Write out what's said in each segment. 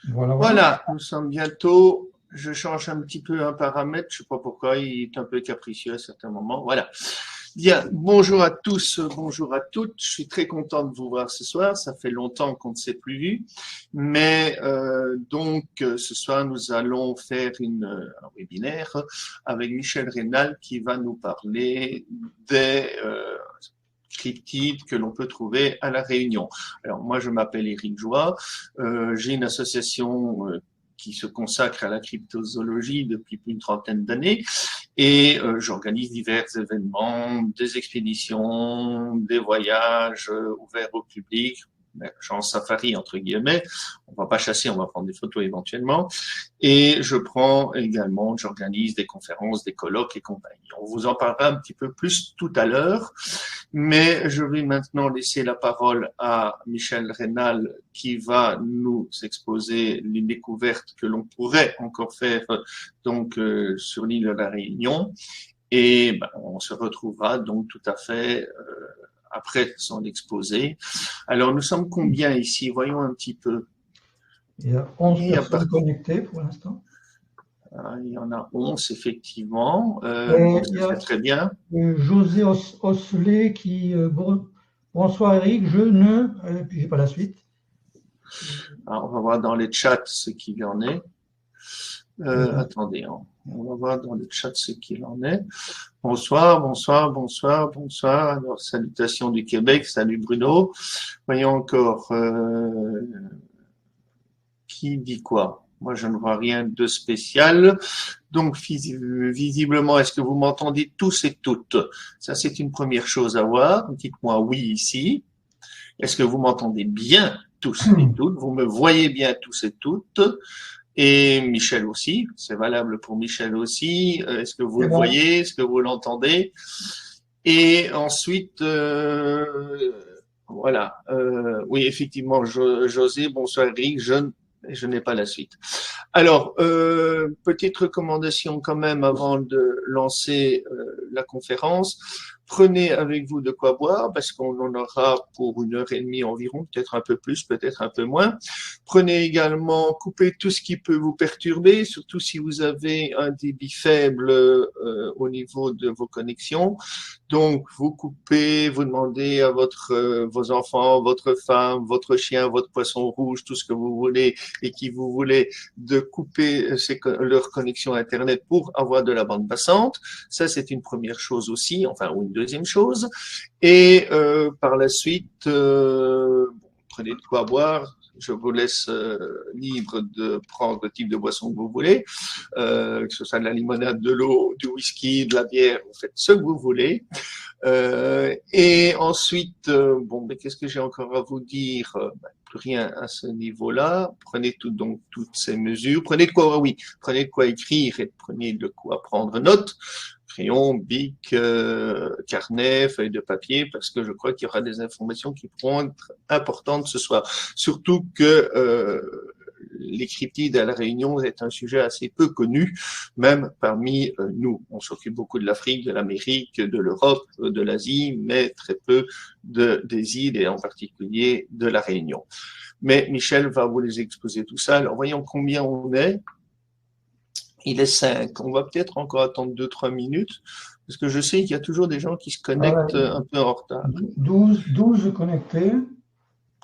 Voilà, voilà. Voilà, nous sommes bientôt. Je change un petit peu un paramètre, je ne sais pas pourquoi, il est un peu capricieux à certains moments. Voilà. Bien, bonjour à tous, bonjour à toutes. Je suis très content de vous voir ce soir. Ça fait longtemps qu'on ne s'est plus vu. Mais ce soir, nous allons faire un webinaire avec Michel Rénal qui va nous parler des cryptides que l'on peut trouver à La Réunion. Alors moi, je m'appelle Éric Joie, j'ai une association qui se consacre à la cryptozoologie depuis plus d'une trentaine d'années et j'organise divers événements, des expéditions, des voyages ouverts au public, genre safari entre guillemets. On va pas chasser, on va prendre des photos éventuellement. Et j'organise des conférences, des colloques et compagnie. On vous en parlera un petit peu plus tout à l'heure. Mais je vais maintenant laisser la parole à Michel Rénal qui va nous exposer les découvertes que l'on pourrait encore faire sur l'île de la Réunion. Et on se retrouvera donc tout à fait après son exposé. Alors nous sommes combien ici? Voyons un petit peu. Il y a 11 personnes connectées pour l'instant. Il y en a 11 effectivement. Et il y Ça a c'est très bien. José Osselet qui bonsoir Eric, je ne puis j'ai pas la suite. Alors, on va voir dans les chats ce qu'il en est. Attendez, on va voir dans le chat ce qu'il en est. Bonsoir, bonsoir, bonsoir, bonsoir. Alors, salutations du Québec, salut Bruno. Voyons encore. Qui dit quoi? Moi, je ne vois rien de spécial. Donc, visiblement, est-ce que vous m'entendez tous et toutes? Ça, c'est une première chose à voir. Dites-moi oui ici. Est-ce que vous m'entendez bien tous et toutes? Vous me voyez bien tous et toutes? Et Michel aussi, c'est valable pour Michel aussi. Est-ce que vous le voyez? Est-ce que vous l'entendez? Et ensuite, voilà. Oui, effectivement, José, bonsoir Eric, je n'ai pas la suite. Alors, petite recommandation quand même avant de lancer la conférence. Prenez avec vous de quoi boire parce qu'on en aura pour 1 heure et demie environ, peut-être un peu plus, peut-être un peu moins. Prenez également, coupez tout ce qui peut vous perturber, surtout si vous avez un débit faible au niveau de vos connexions. Donc, vous coupez, vous demandez à vos enfants, votre femme, votre chien, votre poisson rouge, tout ce que vous voulez et qui vous voulez de couper leur connexion Internet pour avoir de la bande passante. Ça, c'est une première chose aussi, enfin, ou une deuxième chose. Et par la suite, prenez de quoi boire. Je vous laisse libre de prendre le type de boisson que vous voulez, que ce soit de la limonade, de l'eau, du whisky, de la bière, vous faites ce que vous voulez. Et ensuite, mais qu'est-ce que j'ai encore à vous dire? Plus rien à ce niveau-là. Prenez donc toutes ces mesures. Prenez de quoi écrire et prenez de quoi prendre note. Crayon, bic, carnet, feuille de papier, parce que je crois qu'il y aura des informations qui pourront être importantes ce soir. Surtout que les cryptides à La Réunion est un sujet assez peu connu, même parmi nous. On s'occupe beaucoup de l'Afrique, de l'Amérique, de l'Europe, de l'Asie, mais très peu des îles et en particulier de La Réunion. Mais Michel va vous les exposer tout ça. Alors voyons combien on est. Il est 5. On va peut-être encore attendre 2-3 minutes, parce que je sais qu'il y a toujours des gens qui se connectent un peu en retard. 12 connectés.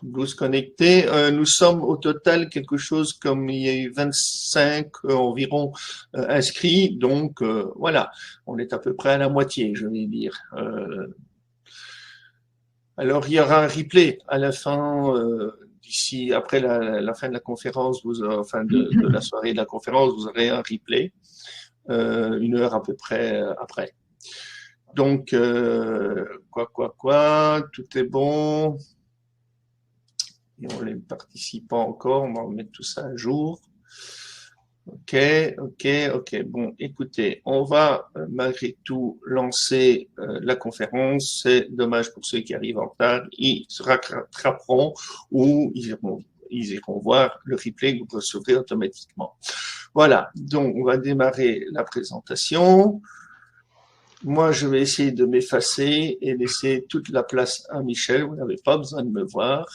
12 connectés. Nous sommes au total quelque chose comme il y a eu 25 environ inscrits. Donc voilà, on est à peu près à la moitié, je vais dire. Alors il y aura un replay à la fin. D'ici après la fin de la conférence, de la soirée de la conférence, vous aurez un replay, 1 heure à peu près après. Donc, tout est bon. Et on les participants encore, on va remettre tout ça à jour. Ok. Bon, écoutez, on va malgré tout lancer la conférence. C'est dommage pour ceux qui arrivent en retard. Ils se rattraperont ou ils iront voir le replay que vous recevrez automatiquement. Voilà, donc on va démarrer la présentation. moi, je vais essayer de m'effacer et laisser toute la place à Michel. Vous n'avez pas besoin de me voir.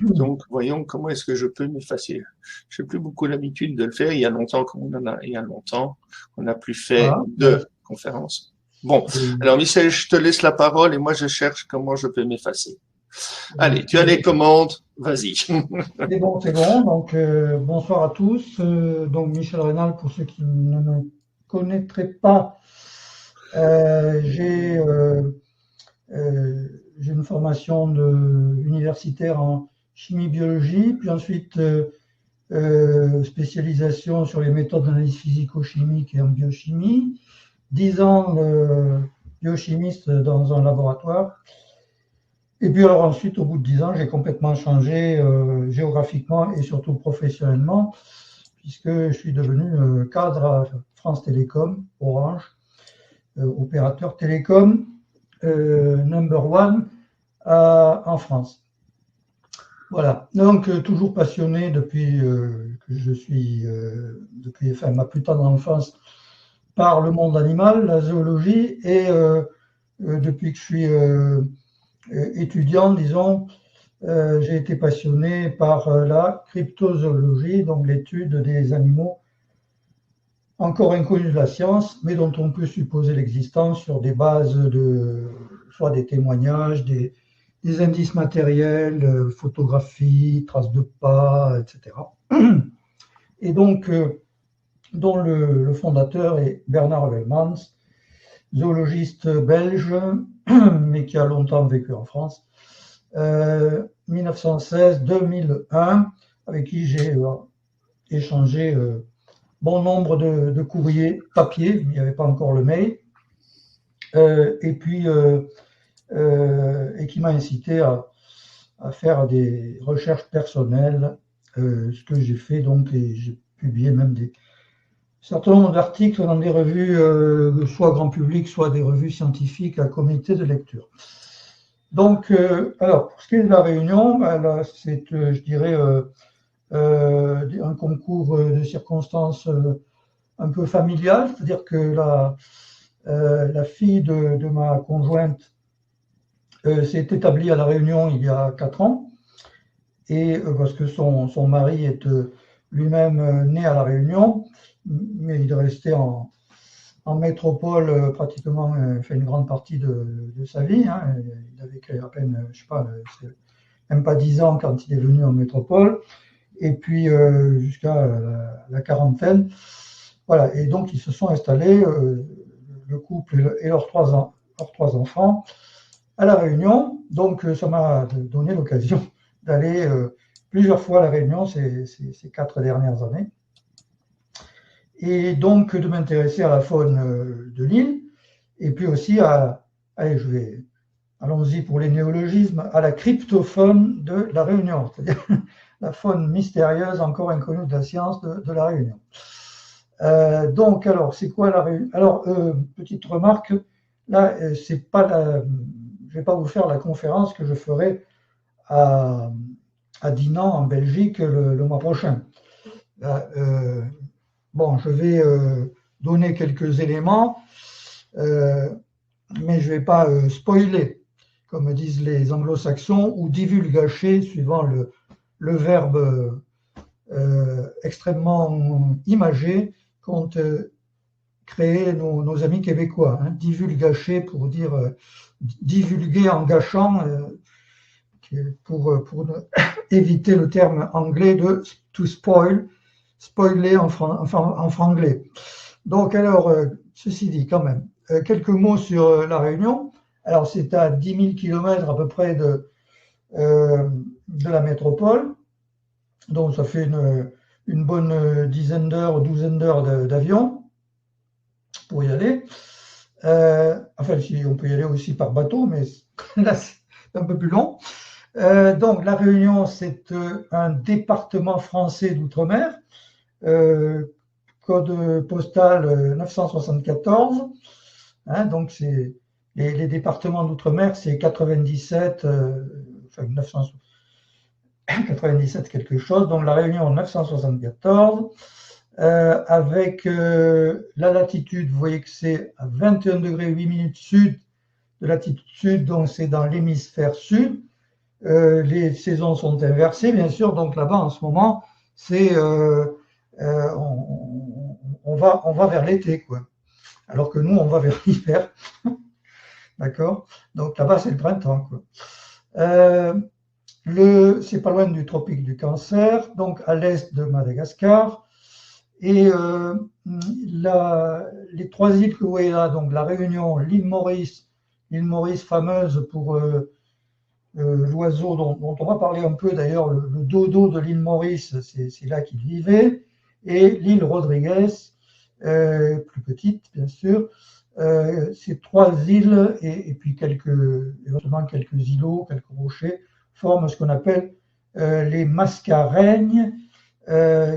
Donc, voyons comment est-ce que je peux m'effacer. Je n'ai plus beaucoup l'habitude de le faire. Il y a longtemps il y a longtemps qu'on n'a plus fait Voilà. de conférences. Bon, alors Michel, je te laisse la parole et moi je cherche comment je peux m'effacer. Allez, tu as les commandes, vas-y. C'est bon, c'est bon. Donc, bonsoir à tous. Donc, Michel Rénal, pour ceux qui ne me connaîtraient pas, j'ai une formation universitaire en chimie-biologie, puis ensuite spécialisation sur les méthodes d'analyse physico-chimique et en biochimie. 10 ans biochimiste dans un laboratoire. Et puis alors ensuite, au bout de 10 ans, j'ai complètement changé géographiquement et surtout professionnellement, puisque je suis devenu cadre à France Télécom, Orange, opérateur télécom number one en France. Voilà, donc toujours passionné depuis que je suis, depuis ma plus tendre enfance, par le monde animal, la zoologie, et depuis que je suis étudiant, disons, j'ai été passionné par la cryptozoologie, donc l'étude des animaux encore inconnus de la science, mais dont on peut supposer l'existence sur des bases de soit des témoignages, des indices matériels, photographies, traces de pas, etc. Et donc, dont le fondateur est Bernard Heuvelmans, zoologiste belge, mais qui a longtemps vécu en France, 1916-2001, avec qui j'ai échangé bon nombre de courriers papier, il n'y avait pas encore le mail, et puis et qui m'a incité à faire des recherches personnelles, ce que j'ai fait donc, et j'ai publié même un certain nombre d'articles dans des revues, soit grand public, soit des revues scientifiques à comité de lecture. Donc, alors, pour ce qui est de la Réunion, là, c'est, je dirais, un concours de circonstances un peu familial, c'est-à-dire que la fille de ma conjointe s'est établie à la Réunion il y a 4 ans, et parce que son mari est lui-même né à la Réunion, mais il est resté en métropole pratiquement, fait une grande partie de sa vie. Hein. Il avait à peine, je sais pas, même pas 10 ans quand il est venu en métropole, et puis jusqu'à la quarantaine. Voilà, et donc ils se sont installés, le couple et leurs trois enfants, à La Réunion. Donc ça m'a donné l'occasion d'aller plusieurs fois à La Réunion ces 4 dernières années. Et donc de m'intéresser à la faune de l'île, et puis aussi allons-y pour les néologismes, à la cryptofaune de la Réunion, c'est-à-dire la faune mystérieuse encore inconnue de la science de la Réunion. Donc alors, c'est quoi la Réunion? Alors, petite remarque, là, c'est pas je vais pas vous faire la conférence que je ferai à Dinan en Belgique le mois prochain. Là, bon, je vais donner quelques éléments, mais je ne vais pas spoiler, comme disent les anglo-saxons, ou divulgacher, suivant le verbe extrêmement imagé qu'ont créé nos amis québécois. Hein. Divulgacher pour dire divulguer en gâchant, pour éviter le terme anglais de to spoil, spoiler en franglais. Donc alors, ceci dit quand même, quelques mots sur la Réunion. Alors c'est à 10 000 km à peu près de la métropole, donc ça fait une bonne douzaine d'heures d'avion pour y aller. Enfin, si on peut y aller aussi par bateau, mais là c'est un peu plus long. Donc la Réunion, c'est un département français d'outre-mer, code postal 974. Hein, donc c'est les départements d'outre-mer, c'est 97, enfin 997 quelque chose. Donc la Réunion 974. avec la latitude, vous voyez que c'est à 21 degrés 8 minutes sud de latitude sud, donc c'est dans l'hémisphère sud. Les saisons sont inversées, bien sûr, donc là-bas en ce moment, c'est on va vers l'été, quoi. Alors que nous, on va vers l'hiver. D'accord? Donc là-bas, c'est le printemps, quoi. C'est pas loin du tropique du Cancer, donc à l'est de Madagascar. Et les trois îles que vous voyez là, donc la Réunion, l'île Maurice fameuse pour l'oiseau dont on va parler un peu d'ailleurs, le dodo de l'île Maurice, c'est là qu'il vivait, et l'île Rodriguez, plus petite bien sûr. Ces trois îles et puis éventuellement quelques îlots, quelques rochers forment ce qu'on appelle les Mascareignes,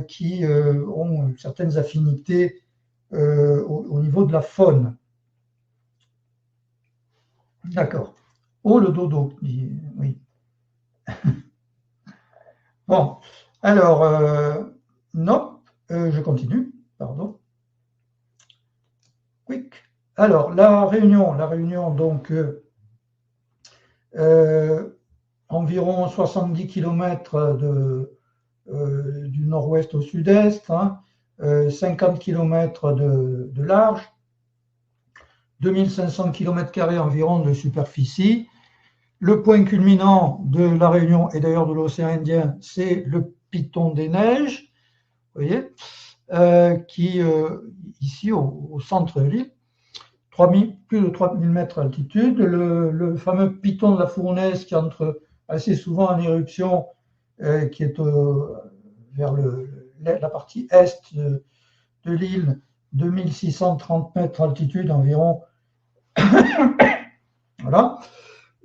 qui ont certaines affinités au niveau de la faune. D'accord. Oh, le dodo, oui. Bon, alors, non, je continue, pardon. Quick. Alors, la Réunion donc, environ 70 km du nord-ouest au sud-est, hein, 50 km de large, 2500 km² environ de superficie. Le point culminant de la Réunion et d'ailleurs de l'océan Indien, c'est le Piton des Neiges, vous voyez, qui, ici au centre de l'île, plus de 3000 mètres d'altitude. Le fameux Piton de la Fournaise qui entre assez souvent en éruption, qui est vers la partie est de l'île, 2630 mètres d'altitude environ. Voilà.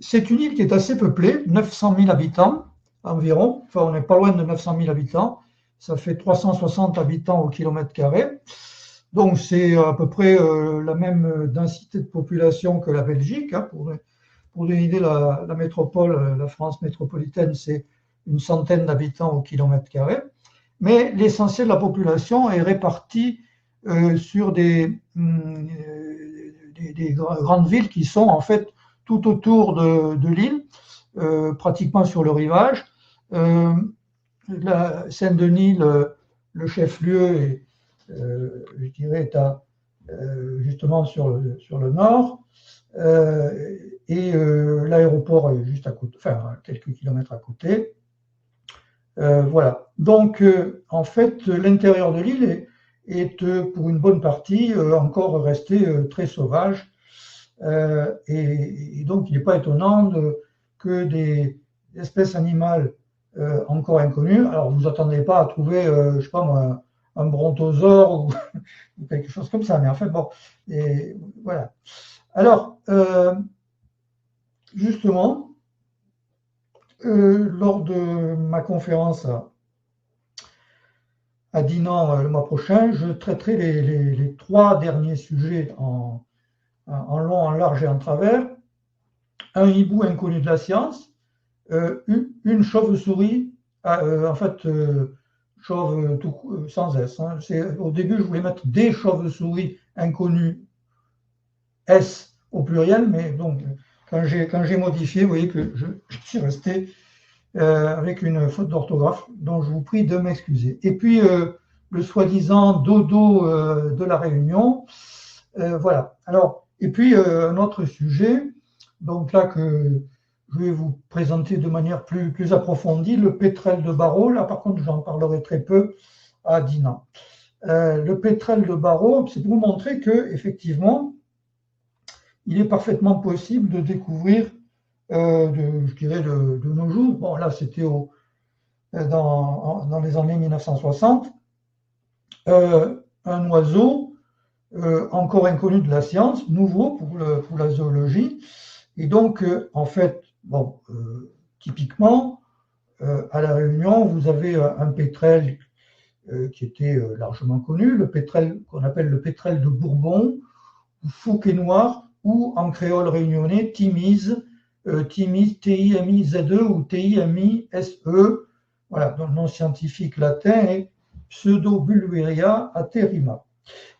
C'est une île qui est assez peuplée, 900 000 habitants environ. Enfin, on n'est pas loin de 900 000 habitants. Ça fait 360 habitants au kilomètre carré. Donc, c'est à peu près la même densité de population que la Belgique. Hein. Pour donner une idée, la métropole, la France métropolitaine, c'est une centaine d'habitants au kilomètre carré. Mais l'essentiel de la population est répartie sur des grandes villes qui sont en fait tout autour de l'île, pratiquement sur le rivage. La Saint-Denis, le chef-lieu, je dirais, est justement sur le nord, et l'aéroport est juste à côté, enfin quelques kilomètres à côté. Voilà. Donc, en fait, l'intérieur de l'île est pour une bonne partie encore resté très sauvage. Et donc, il n'est pas étonnant que des espèces animales encore inconnues, alors vous n'attendez pas à trouver, je ne sais pas moi, un brontosaure ou quelque chose comme ça, mais en fait, bon, et voilà. Alors, justement, lors de ma conférence à Dinan le mois prochain, je traiterai les trois derniers sujets en long, en large et en travers. Un hibou inconnu de la science, une chauve-souris, en fait, chauve sans S. Hein. Au début, je voulais mettre des chauves-souris inconnues, S au pluriel, mais donc, quand j'ai modifié, vous voyez que je suis resté avec une faute d'orthographe, dont je vous prie de m'excuser. Et puis, le soi-disant dodo de la Réunion. Voilà. Alors, et puis, un autre sujet, donc là, que je vais vous présenter de manière plus approfondie, le pétrel de Barrault. Là, par contre, j'en parlerai très peu à Dinan. Le pétrel de Barrault, c'est pour vous montrer que, effectivement, il est parfaitement possible de découvrir, je dirais, de nos jours. Bon, là, c'était dans les années 1960, un oiseau encore inconnu de la science, nouveau pour la zoologie. Et donc, en fait, bon, typiquement, à La Réunion, vous avez un pétrel qui était largement connu, le pétrel qu'on appelle le pétrel de Bourbon, ou Fouquet noir, ou en créole réunionnais, Timise, T-I-M-I-Z-E ou T-I-M-I-S-E, voilà, dont le nom scientifique latin est Pseudobulweria aterima.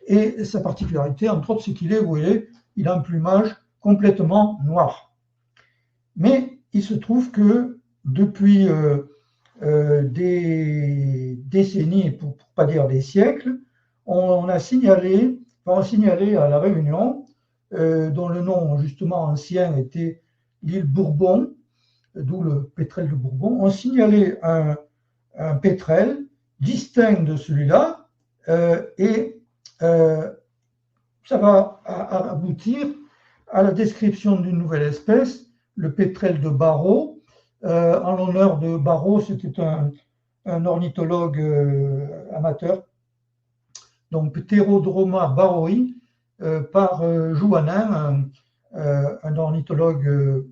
Et sa particularité, entre autres, c'est qu'il est, vous voyez, il a un plumage complètement noir. Mais il se trouve que depuis des décennies, pour ne pas dire des siècles, on a signalé à La Réunion, dont le nom justement ancien était l'île Bourbon, d'où le pétrel de Bourbon, on signalé un pétrel distinct de celui-là, et ça va aboutir à la description d'une nouvelle espèce, le pétrel de Barrow, en l'honneur de Barrow, c'était un ornithologue amateur, donc Pterodroma barrowii, par Jouanin, un ornithologue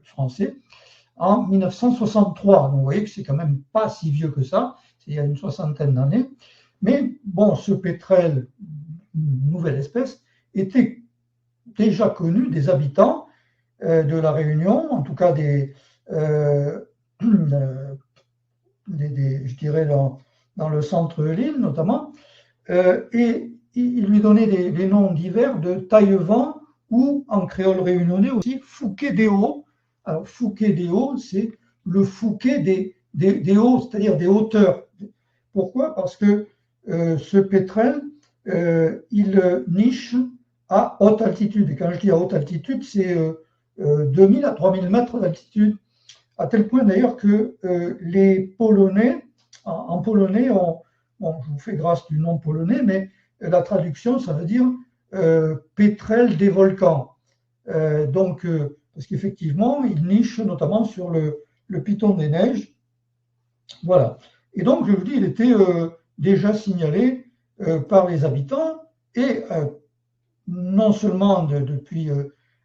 français, en 1963. Donc vous voyez que c'est quand même pas si vieux que ça, c'est il y a une soixantaine d'années. Mais bon, ce pétrel, une nouvelle espèce, était déjà connu des habitants de La Réunion, en tout cas je dirais dans le centre de l'île notamment, et il lui donnait des noms divers de taille-vent ou en créole réunionnais aussi Fouquet-des-Hauts. Alors Fouquet-des-Hauts, c'est le Fouquet des hauts, c'est-à-dire des hauteurs. Pourquoi? Parce que ce pétrel, il niche à haute altitude. Et quand je dis à haute altitude, c'est 2000 à 3000 mètres d'altitude. À tel point d'ailleurs que les Polonais, en polonais, bon, je vous fais grâce du nom polonais, mais la traduction, ça veut dire pétrel des volcans. Donc, parce qu'effectivement, il niche notamment sur le piton des neiges. Voilà. Et donc, je vous dis, il était déjà signalé par les habitants, et non seulement depuis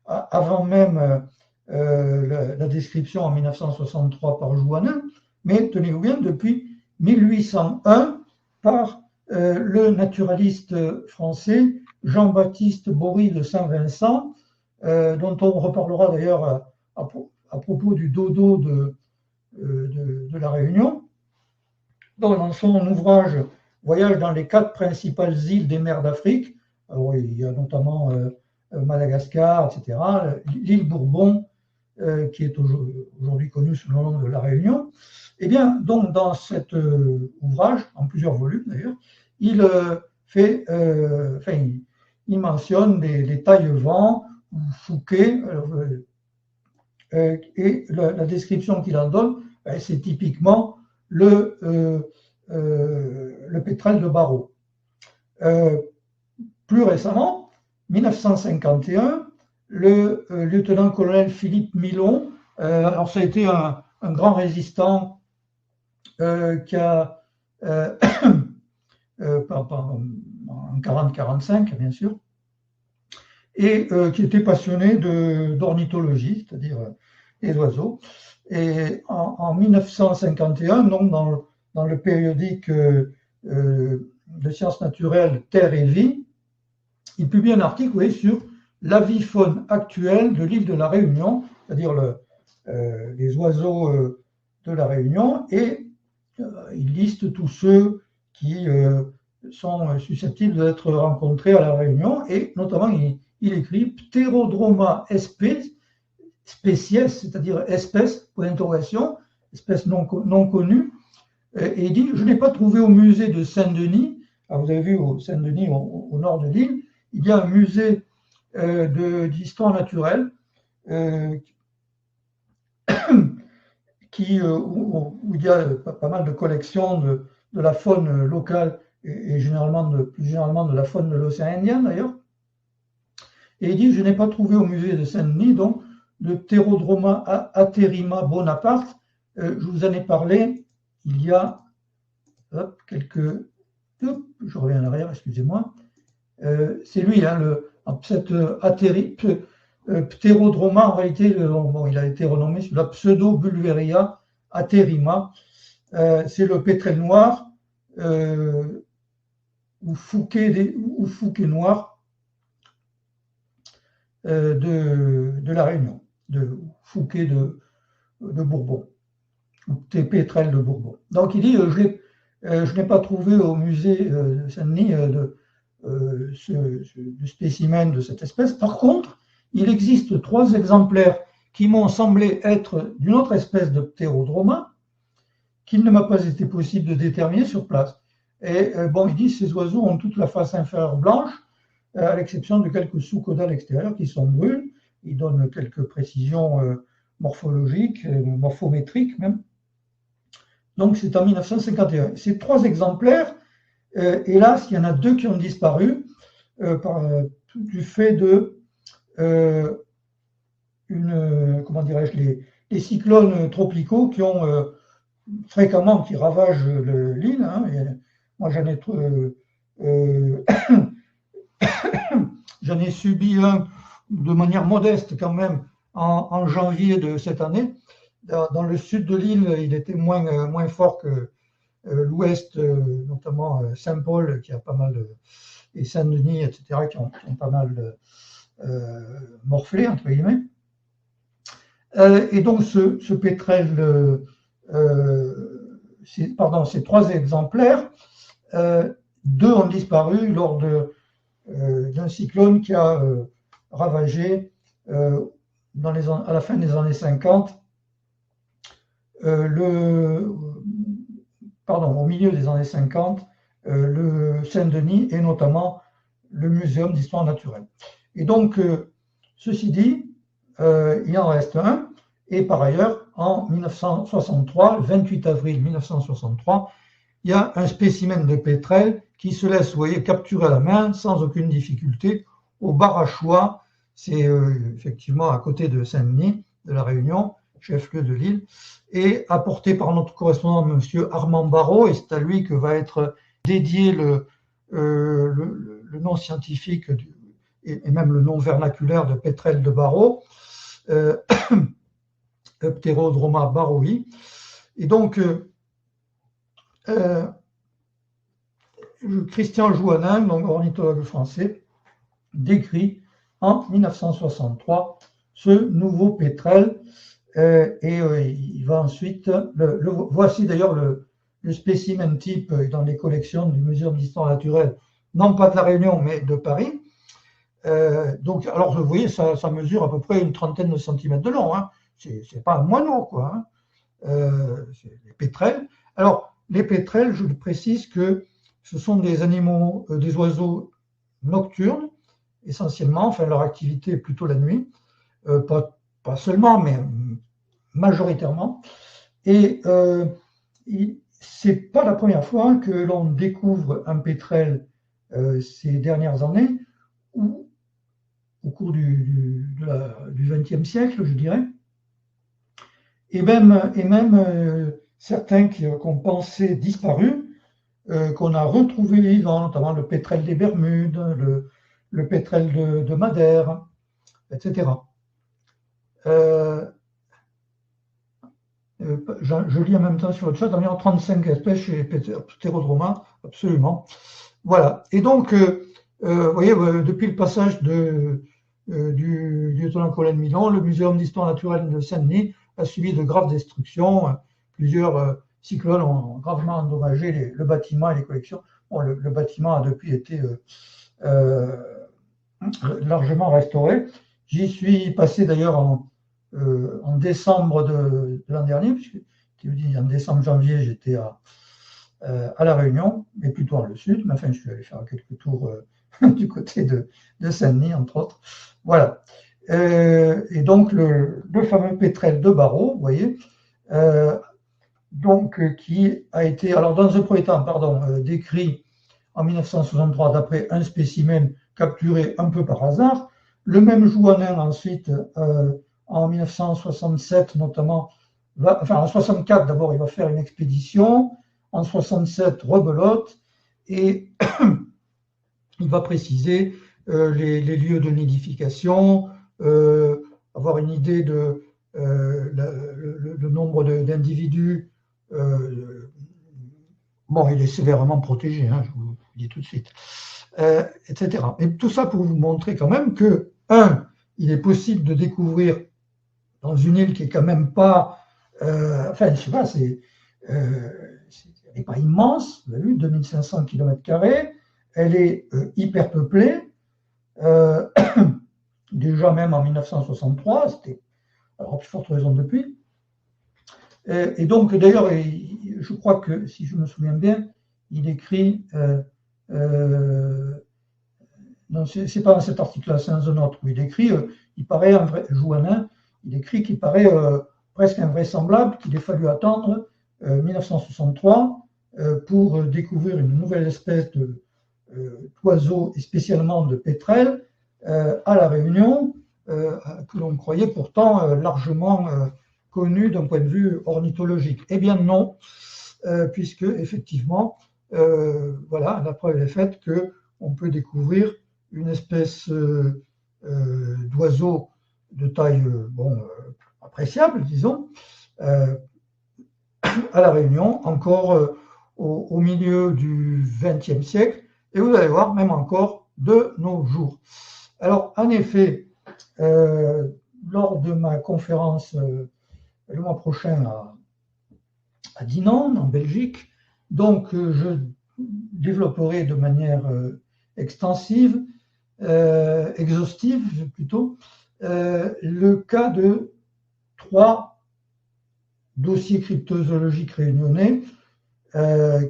avant même la description en 1963 par Jouanin, mais tenez-vous bien, depuis 1801 par le naturaliste français Jean-Baptiste Bory de Saint-Vincent, dont on reparlera d'ailleurs à propos du dodo de La Réunion. Donc, dans son ouvrage Voyage dans les 4 principales îles des mers d'Afrique, il y a notamment Madagascar, etc., l'île Bourbon, qui est aujourd'hui connue sous le nom de La Réunion. Eh bien, donc, dans cet ouvrage, en plusieurs volumes d'ailleurs, il mentionne les taille-vents ou Fouquet, et la description qu'il en donne, c'est typiquement le pétrel de Barrow. Plus récemment, 1951, le lieutenant-colonel Philippe Milon, alors ça a été un grand résistant qui a, en 40-45 bien sûr, et qui était passionné d'ornithologie, c'est-à-dire des oiseaux. Et en 1951, donc dans le périodique de sciences naturelles Terre et Vie, il publie un article sur l'avifaune actuelle de l'île de la Réunion, c'est-à-dire les oiseaux de la Réunion, et il liste tous ceux qui sont susceptibles d'être rencontrés à la Réunion, et notamment il écrit Pterodroma species, c'est-à-dire espèce, point d'interrogation, espèce non connue, et il dit, je n'ai pas trouvé au musée de Saint-Denis, alors vous avez vu au Saint-Denis, au nord de l'île, il y a un musée d'histoire naturelle où il y a pas mal de collections de la faune locale et plus généralement de la faune de l'océan Indien d'ailleurs. Et il dit, je n'ai pas trouvé au musée de Saint-Denis, donc, de Pterodroma aterima Bonaparte. Je vous en ai parlé il y a je reviens en arrière, excusez-moi. C'est lui, cette Pterodroma, en réalité, il a été renommé sous la Pseudobulweria aterima. C'est le pétrel noir ou Fouquet noir de la Réunion, de Fouquet de Bourbon, ou pétrel de Bourbon. Donc il dit, Je n'ai pas trouvé au musée de Saint-Denis de spécimen de cette espèce. Par contre, il existe 3 exemplaires qui m'ont semblé être d'une autre espèce de Pterodroma qu'il ne m'a pas été possible de déterminer sur place. Et bon, il dit que ces oiseaux ont toute la face inférieure blanche, à l'exception de quelques sous-caudales extérieures qui sont brunes. Il donne quelques précisions morphologiques, morphométriques même. Donc c'est en 1951. Ces 3 exemplaires, hélas, il y en a 2 qui ont disparu du fait de comment dirais-je, les cyclones tropicaux qui ont fréquemment, qui ravagent l'île. Hein, moi, j'en ai subi un de manière modeste quand même en janvier de cette année. Dans le sud de l'île, il était moins fort que l'ouest, notamment Saint-Paul, qui a pas mal, et Saint-Denis, etc., qui ont pas mal morflé, entre guillemets. Et donc, ce pétrel, ces 3 exemplaires, 2 ont disparu lors d'un cyclone qui a ravagé à la fin des années 50, au milieu des années 50, le Saint-Denis et notamment le Muséum d'histoire naturelle. Et donc, ceci dit, il en reste un, et par ailleurs, en 1963, le 28 avril 1963, il y a un spécimen de pétrel qui se laisse, vous voyez, capturer à la main sans aucune difficulté au Barachois, c'est effectivement à côté de Saint-Denis, de la Réunion, chef-lieu de l'île, et apporté par notre correspondant, M. Armand Barrault, et c'est à lui que va être dédié le nom scientifique et même le nom vernaculaire de pétrel de Barrault, Pterodroma barrowi. Et donc, Christian Jouanin, donc ornithologue français, décrit en 1963 ce nouveau pétrel. Il va ensuite, voici d'ailleurs le spécimen type dans les collections du Muséum d'histoire naturelle, non pas de la Réunion, mais de Paris. Donc, alors, vous voyez, ça mesure à peu près une trentaine de centimètres de long. Hein. C'est pas un moineau, quoi. Hein. C'est les pétrels. Alors, les pétrels, je précise que ce sont des animaux, des oiseaux nocturnes, essentiellement. Enfin, leur activité est plutôt la nuit. Pas seulement, mais majoritairement. Et c'est pas la première fois que l'on découvre un pétrel ces dernières années, ou au cours du XXe siècle, je dirais, et même certains qu'on pensait disparus, qu'on a retrouvés vivants, notamment le pétrel des Bermudes, le pétrel de Madère, etc. Je lis en même temps sur le chat, environ 35 espèces chez Pterodroma, absolument. Voilà. Et donc, vous voyez, depuis le passage du lieutenant-colonel Milon, le Muséum d'histoire naturelle de Saint-Denis a subi de graves destructions. Plusieurs cyclones ont gravement endommagé le bâtiment et les collections. Bon, le bâtiment a depuis été largement restauré. J'y suis passé d'ailleurs en décembre de l'an dernier, puisque en décembre-janvier, j'étais à La Réunion, mais plutôt dans le sud. Mais enfin, je suis allé faire quelques tours du côté de Saint-Denis, entre autres. Voilà. Et donc, le fameux pétrel de Barrault, vous voyez, qui a été, alors dans un premier temps, décrit en 1963 d'après un spécimen capturé un peu par hasard. Le même Jouanin, ensuite, en 1967 notamment, en 1964 d'abord, il va faire une expédition. En 1967, rebelote, et il va préciser les lieux de nidification, avoir une idée de le nombre d'individus. Bon, il est sévèrement protégé, hein, je vous le dis tout de suite, etc. Et tout ça pour vous montrer quand même que, il est possible de découvrir dans une île qui est quand même pas, enfin, je sais pas, c'est n'est pas immense, vous avez vu, 2500 km², elle est hyper peuplée, déjà même en 1963, c'était alors plus forte raison depuis. Et donc, d'ailleurs, je crois que, si je me souviens bien, il écrit, non, c'est pas dans cet article-là, c'est dans un autre, où il écrit, il paraît, Jouanin, il écrit qu'il paraît presque invraisemblable qu'il ait fallu attendre 1963 pour découvrir une nouvelle espèce d'oiseau, et spécialement de pétrel, à La Réunion, que l'on croyait pourtant largement connu d'un point de vue ornithologique. Eh bien non, puisque effectivement, voilà, la preuve est faite qu'on peut découvrir une espèce d'oiseau de taille appréciable, disons, à La Réunion, encore au milieu du XXe siècle, et vous allez voir, même encore de nos jours. Alors, en effet, lors de ma conférence le mois prochain à Dinan, en Belgique, donc je développerai de manière extensive, exhaustive plutôt, le cas de 3 dossiers cryptozoologiques réunionnais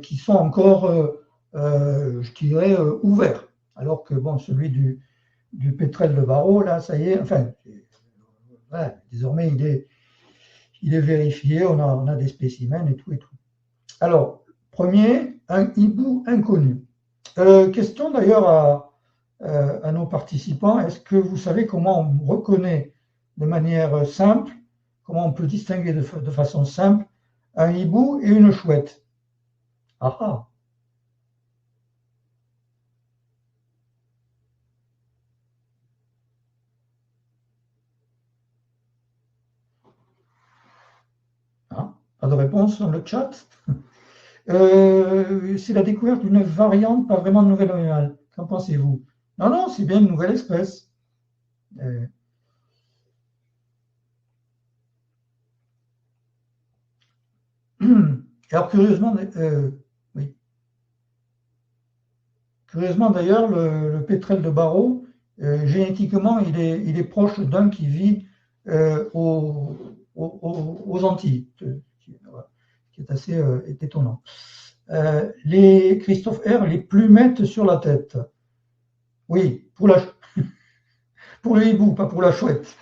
qui sont encore, je dirais, ouverts. Alors que bon, celui du pétrel de Barreau, là, ça y est, enfin, voilà, désormais il est vérifié, on a des spécimens et tout et tout. Alors, premier, un hibou inconnu. Question d'ailleurs à nos participants, est-ce que vous savez comment on reconnaît de manière simple, comment on peut distinguer de façon simple un hibou et une chouette? Ah ah. Hein, pas de réponse dans le chat? C'est la découverte d'une variante, pas vraiment de nouvelle animale. Qu'en pensez-vous? Non, non, c'est bien une nouvelle espèce. Alors, oui. Curieusement d'ailleurs, le pétrel de Barreau, génétiquement, il est proche d'un qui vit aux Antilles, qui est assez étonnant. Les Christophe R, les plumettes sur la tête. Oui, pour le hibou, pas pour la chouette.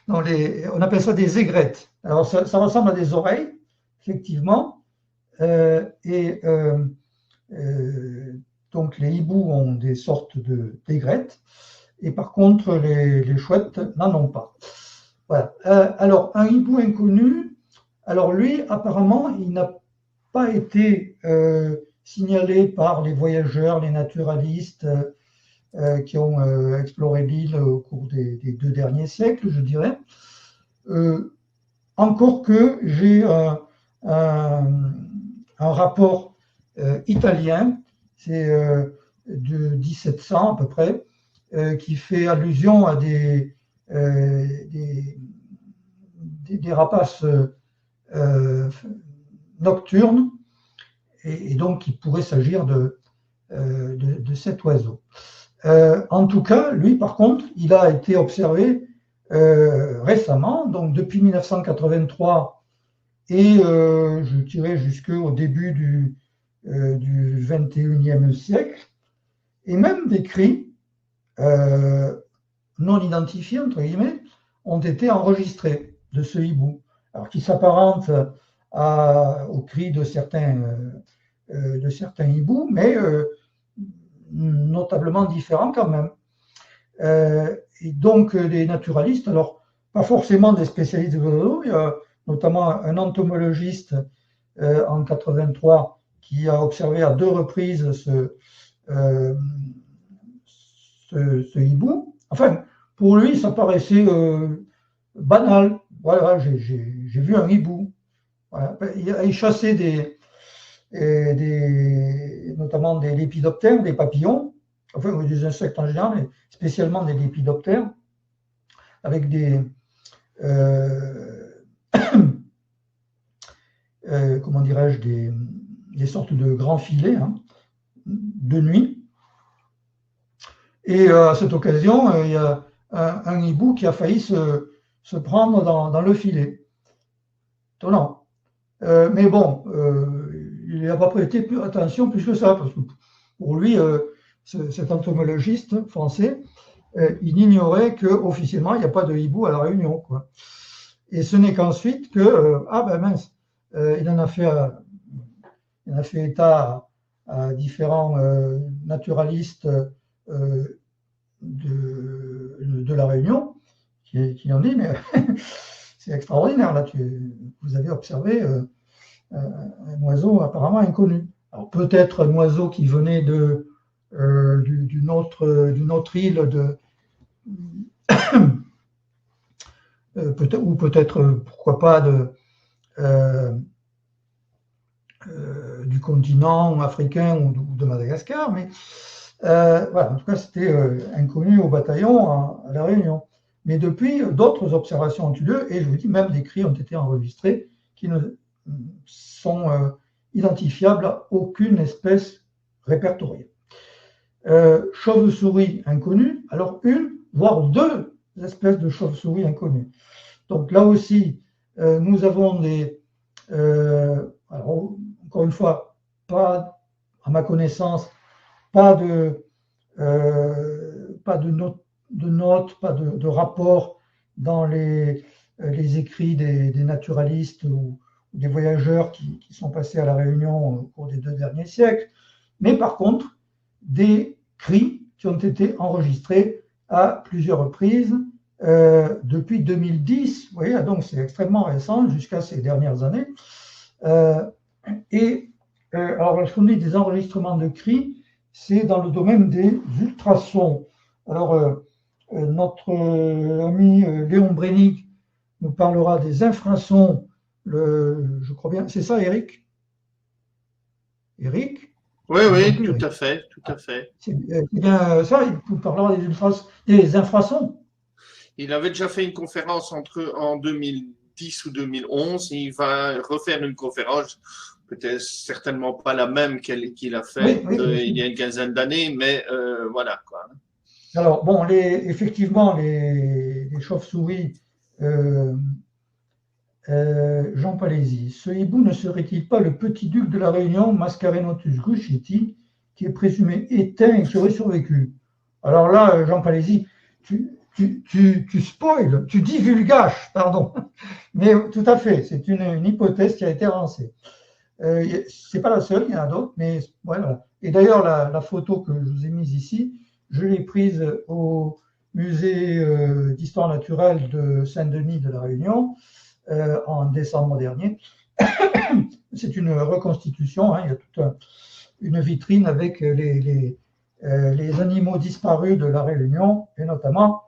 Non, on appelle ça des aigrettes. Alors, ça ressemble à des oreilles, effectivement. Donc, les hiboux ont des sortes d'aigrettes. Et par contre, les chouettes n'en ont pas. Voilà. Alors, un hibou inconnu, alors lui, apparemment, il n'a pas été signalé par les voyageurs, les naturalistes qui ont exploré l'île au cours des 2 derniers siècles, je dirais. Encore que j'ai un rapport italien, c'est de 1700 à peu près, qui fait allusion à des rapaces nocturnes, et donc il pourrait s'agir de cet oiseau. En tout cas, lui, par contre, il a été observé récemment, donc depuis 1983 et je dirais jusqu'au début du 21e siècle, et même des cris non identifiés, entre guillemets, ont été enregistrés de ce hibou, alors qui s'apparentent aux cris de certains hiboux, mais notablement différents quand même. Et donc les naturalistes, alors pas forcément des spécialistes de l'oiseau, il y a notamment un entomologiste en 83 qui a observé à 2 reprises ce hibou. Enfin, pour lui, ça paraissait banal. Voilà, j'ai vu un hibou. Voilà. Il chassait notamment des lépidoptères, des papillons, enfin des insectes en général, mais spécialement des lépidoptères, avec comment dirais-je, des sortes de grands filets hein, de nuit. Et à cette occasion, il y a un hibou qui a failli se prendre dans le filet. Étonnant. Mais bon, il n'a pas prêté attention plus que ça, parce que pour lui, cet entomologiste français, il ignorait qu'officiellement, il n'y a pas de hibou à La Réunion, quoi. Et ce n'est qu'ensuite que, ah ben mince, il en a fait état à différents naturalistes de La Réunion qui ont dit, mais c'est extraordinaire, là, vous avez observé un oiseau apparemment inconnu. Alors peut-être un oiseau qui venait d'une autre île ou peut-être, pourquoi pas, du continent africain ou de Madagascar, mais voilà, en tout cas, c'était inconnu au bataillon à La Réunion. Mais depuis, d'autres observations ont eu lieu, et je vous dis, même des cris ont été enregistrés qui ne sont identifiables à aucune espèce répertoriée. Chauve-souris inconnue, alors une, voire deux espèces de chauves-souris inconnues. Donc là aussi, nous avons alors, encore une fois, pas, à ma connaissance, pas de notes, pas de rapports dans les écrits des naturalistes ou des voyageurs qui sont passés à La Réunion au cours des 2 derniers siècles, mais par contre, des cris qui ont été enregistrés à plusieurs reprises depuis 2010. Vous voyez, donc c'est extrêmement récent jusqu'à ces dernières années. Alors, lorsqu'on dit des enregistrements de cris, c'est dans le domaine des ultrasons. Alors, notre ami Léon Brénig nous parlera des infrasons, je crois bien, c'est ça, Eric? Eric? Oui, oui, tout à fait, tout à fait. C'est bien ça, il nous parlera des infrasons. Il avait déjà fait une conférence en 2010 ou 2011, et il va refaire une conférence, peut-être certainement pas la même qu'il a fait il y a une quinzaine d'années, mais voilà quoi. Alors bon, effectivement, les chauves-souris, Jean Palaisie, ce hibou ne serait-il pas le petit duc de la Réunion, Mascarenotus grushiti, qui est présumé éteint et qui aurait survécu? Alors là, Jean Palaisie, tu spoil, tu divulgaches, pardon. Mais tout à fait, c'est une hypothèse qui a été avancée. C'est pas la seule, il y en a d'autres, mais voilà. Et d'ailleurs, la photo que je vous ai mise ici, je l'ai prise au musée d'histoire naturelle de Saint-Denis de la Réunion en décembre dernier. C'est une reconstitution, hein, il y a toute une vitrine avec les animaux disparus de la Réunion, et notamment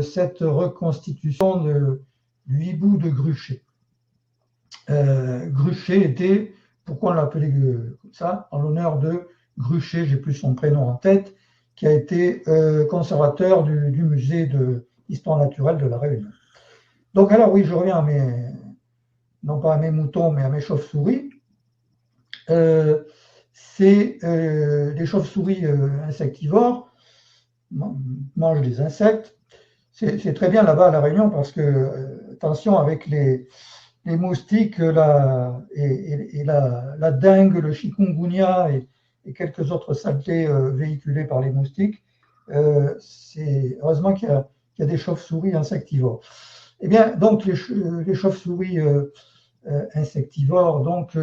cette reconstitution du hibou de Gruchet. Gruchet était, pourquoi on l'appelait comme ça, en l'honneur de Gruchet, j'ai plus son prénom en tête, qui a été conservateur du musée d'histoire naturelle de la Réunion. Donc alors oui, je reviens non pas à mes moutons, mais à mes chauves-souris. C'est les chauves-souris insectivores mangent des insectes. C'est très bien là-bas à La Réunion parce que, attention avec les moustiques la dengue, le chikungunya et quelques autres saletés véhiculées par les moustiques, c'est heureusement qu'il y a des chauves-souris insectivores. Eh bien, donc les chauves-souris insectivores donc,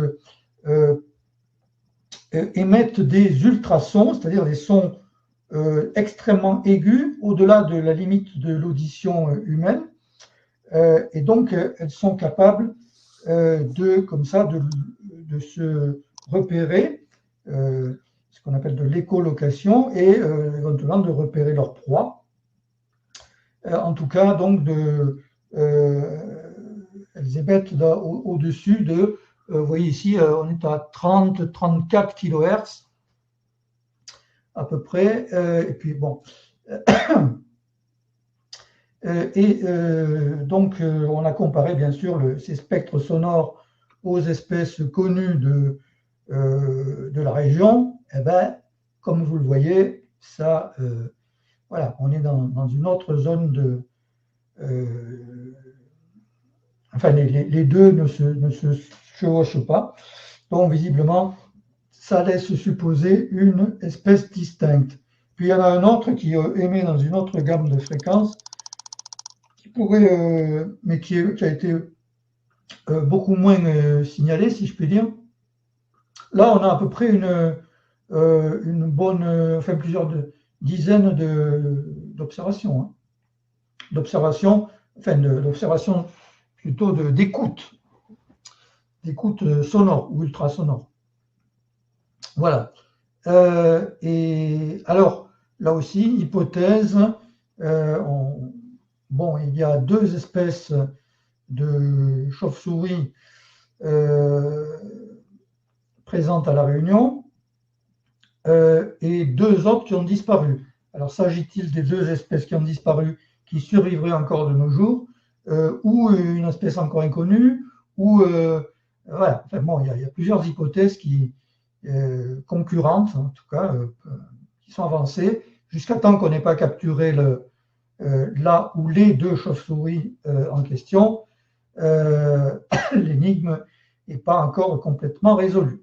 émettent des ultrasons, c'est-à-dire des sons extrêmement aigus, au-delà de la limite de l'audition humaine. Et donc, elles sont capables comme ça, de se repérer, ce qu'on appelle de l'écholocation, et éventuellement de repérer leur proie. En tout cas, donc, elles émettent au-dessus de, vous voyez ici, on est à 30-34 kHz à peu près, et puis bon. Donc, on a comparé bien sûr ces spectres sonores aux espèces connues de la région, eh ben, comme vous le voyez, ça, voilà, on est dans une autre zone de... enfin, les deux ne se chevauchent pas. Donc, visiblement, ça laisse supposer une espèce distincte. Puis, il y en a un autre qui émet dans une autre gamme de fréquences, qui pourrait, mais qui a été beaucoup moins signalé, si je puis dire. Là, on a à peu près une bonne, enfin plusieurs dizaines d'observations. Hein. D'observations, enfin d'observations plutôt d'écoute sonore ou ultrasonore. Voilà. Et alors, là aussi, hypothèse, bon, il y a deux espèces de chauves-souris présentes à La Réunion et deux autres qui ont disparu. Alors, s'agit-il des deux espèces qui ont disparu, qui survivraient encore de nos jours, ou une espèce encore inconnue, ou voilà. Enfin, bon, il y a plusieurs hypothèses concurrentes, en tout cas, qui sont avancées, jusqu'à temps qu'on n'ait pas capturé là ou les deux chauves-souris en question, l'énigme n'est pas encore complètement résolue.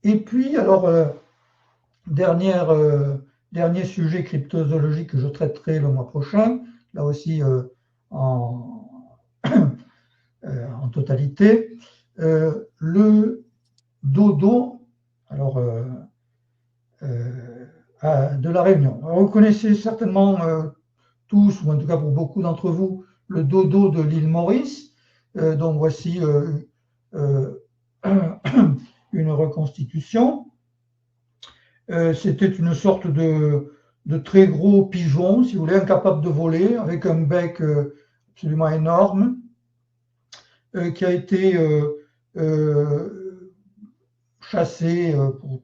Et puis, alors, dernier sujet cryptozoologique que je traiterai le mois prochain, là aussi en totalité, le dodo, alors, de La Réunion. Alors, vous connaissez certainement tous, ou en tout cas pour beaucoup d'entre vous, le dodo de l'île Maurice. Donc voici une reconstitution. C'était une sorte de très gros pigeon, si vous voulez, incapable de voler, avec un bec absolument énorme, qui a été chassé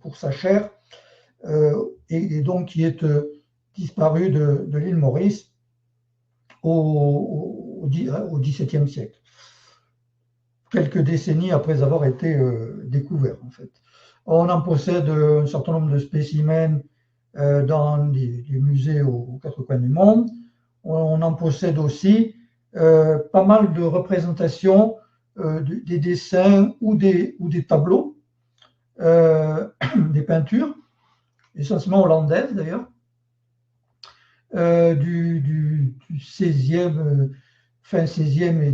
pour sa chair, et donc qui est disparu de l'île Maurice au XVIIe siècle, quelques décennies après avoir été découvert, en fait. On en possède un certain nombre de spécimens dans des musées aux quatre coins du monde. On en possède aussi pas mal de représentations, des dessins ou des tableaux, des peintures, essentiellement hollandaises d'ailleurs, du 16e, fin 16e et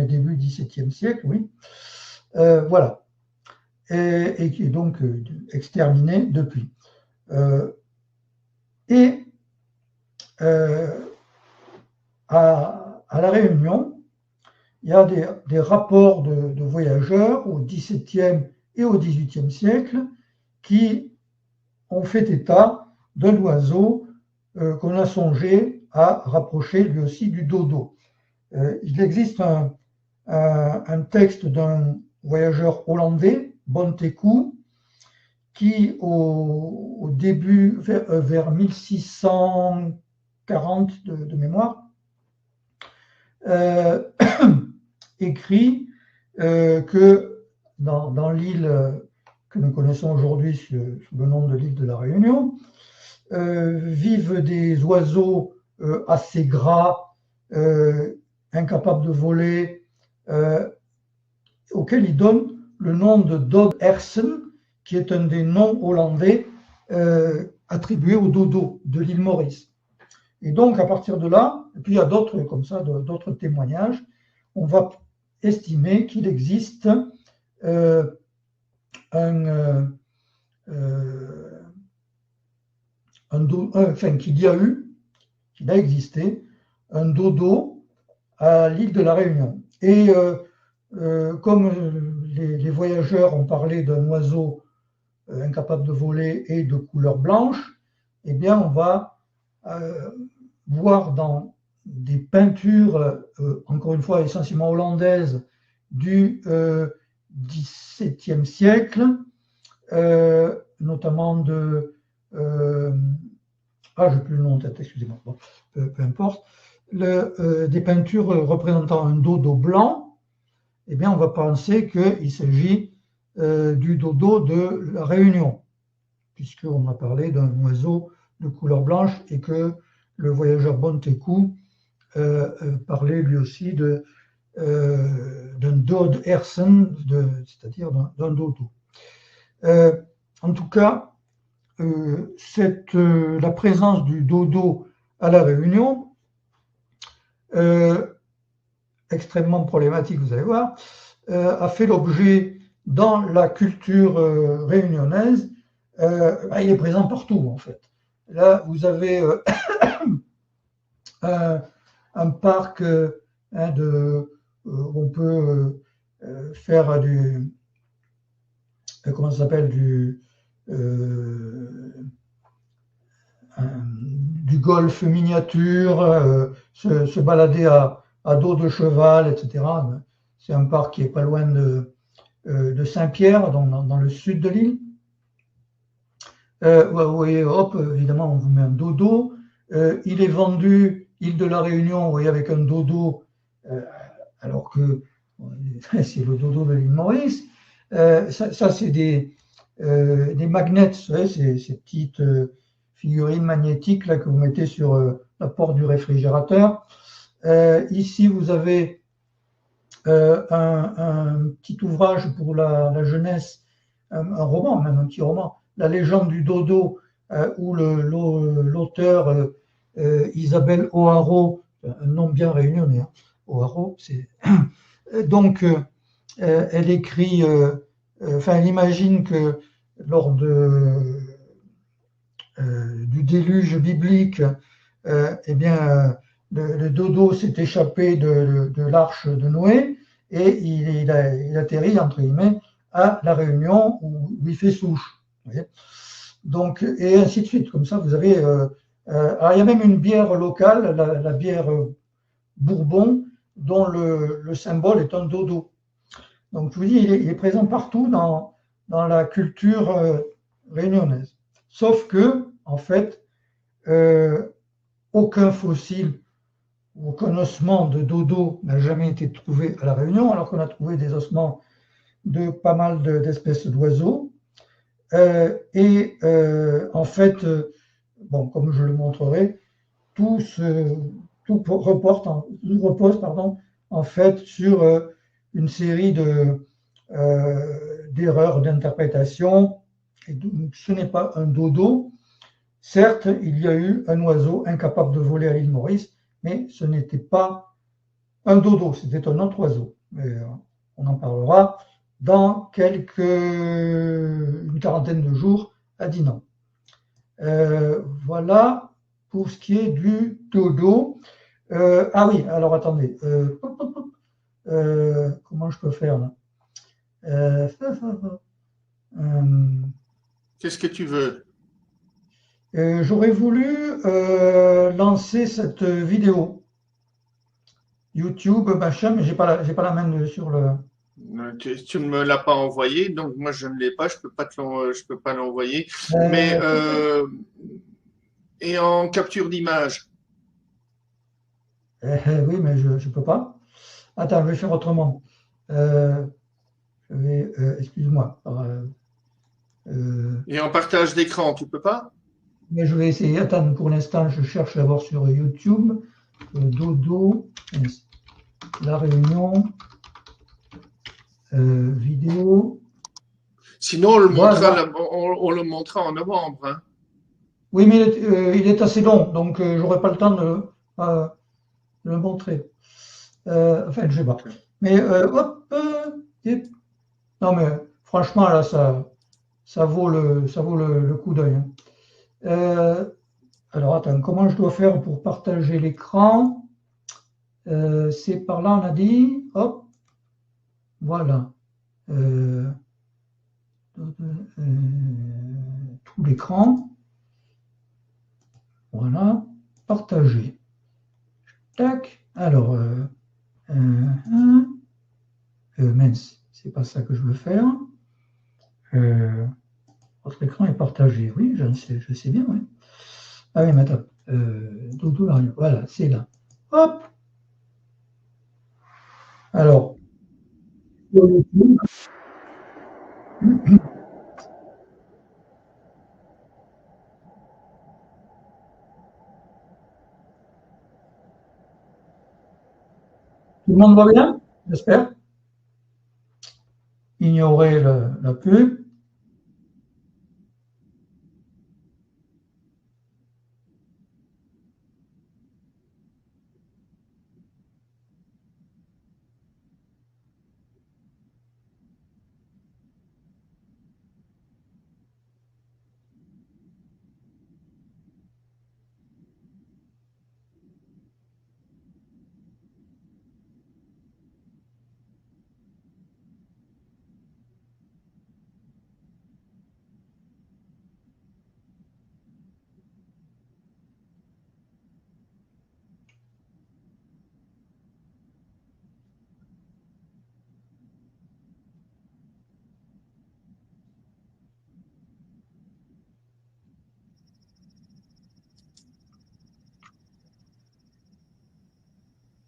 début 17e siècle, oui. Voilà. Et qui est donc exterminé depuis. À La Réunion, il y a des rapports de voyageurs au XVIIe et au XVIIIe siècle qui ont fait état d'un oiseau qu'on a songé à rapprocher lui aussi du dodo. Il existe un texte d'un voyageur hollandais, Bontekoe, qui au début, vers 1640 de mémoire, écrit que dans l'île que nous connaissons aujourd'hui sous le nom de l'île de la Réunion, vivent des oiseaux assez gras, incapables de voler, auxquels il donne le nom de Dode Hersen, qui est un des noms hollandais attribués au dodo de l'île Maurice. Et donc, à partir de là, et puis il y a d'autres comme ça, d'autres témoignages, on va estimer qu'il existe qu'il a existé un dodo à l'île de la Réunion. Et comme les voyageurs ont parlé d'un oiseau incapable de voler et de couleur blanche, eh bien on va voir dans des peintures, encore une fois essentiellement hollandaises, du XVIIe siècle, notamment de... je n'ai plus le nom en tête, excusez-moi, peu importe, des peintures représentant un dodo blanc, eh bien, on va penser qu'il s'agit du dodo de la Réunion, puisqu'on a parlé d'un oiseau de couleur blanche et que le voyageur Bontekoe parlait lui aussi d'un dode hersen, c'est-à-dire d'un dodo. En tout cas, la présence du dodo à la Réunion, extrêmement problématique, vous allez voir, a fait l'objet dans la culture réunionnaise, il est présent partout en fait. Là, vous avez un parc où on peut faire comment ça s'appelle, du golf miniature, se balader à dos de cheval, etc. C'est un parc qui est pas loin de Saint-Pierre, dans le sud de l'île. Vous voyez, hop, évidemment, on vous met un dodo. Il est vendu, île de la Réunion, vous voyez, avec un dodo, alors que c'est le dodo de l'île Maurice. Ça c'est des magnets, vous savez, ces petites figurines magnétiques là, que vous mettez sur la porte du réfrigérateur. Ici, vous avez un petit ouvrage pour la jeunesse, un roman, même un petit roman, La légende du dodo, où l'auteur Isabelle O'Haraud, un nom bien réunionnais, hein, O'Haraud, c'est donc elle écrit, elle imagine que lors du déluge biblique, eh bien, le dodo s'est échappé de l'arche de Noé et il atterrit, entre guillemets, à La Réunion où il fait souche. Donc, et ainsi de suite. Comme ça, vous avez. Alors, il y a même une bière locale, la bière Bourbon, dont le symbole est un dodo. Donc, je vous dis, il est présent partout dans la culture réunionnaise. Sauf que, en fait, aucun fossile, aucun ossement de dodo n'a jamais été trouvé à La Réunion, alors qu'on a trouvé des ossements de pas mal d'espèces d'oiseaux. En fait, bon, comme je le montrerai, tout repose en fait sur une série d'erreurs d'interprétation. Et donc, ce n'est pas un dodo. Certes, il y a eu un oiseau incapable de voler à l'île Maurice, mais ce n'était pas un dodo, c'était un autre oiseau. Mais, on en parlera dans une quarantaine de jours à Dinan. Voilà pour ce qui est du dodo. Ah oui, alors attendez. Comment je peux faire là Qu'est-ce que tu veux? J'aurais voulu lancer cette vidéo YouTube, machin, mais j'ai pas la main sur le. Tu ne me l'as pas envoyé, donc moi je ne l'ai pas, je peux pas l'envoyer. Mais et en capture d'image. Oui, mais je peux pas. Attends, je vais faire autrement. Excuse-moi. Et en partage d'écran, tu peux pas? Mais je vais essayer. Attends, pour l'instant, je cherche d'abord sur YouTube. Dodo, La Réunion, vidéo. Sinon, on le Voilà. montrera en novembre. Hein. Oui, mais il est assez long, donc j'aurai pas le temps de le montrer. Enfin, je sais pas. Mais hop, non, mais franchement, là, ça vaut le coup d'œil. Hein. Alors, attends, comment je dois faire pour partager l'écran? C'est par là, on a dit. Hop, voilà. Tout l'écran. Voilà. Partager. Tac. Alors, mince, c'est pas ça que je veux faire. Votre écran est partagé. Oui, je sais bien, oui. Ah oui, mais attends. Dodo, là, voilà, c'est là. Hop. Alors, sur YouTube. Tout le monde va bien, j'espère. Ignorer la pub.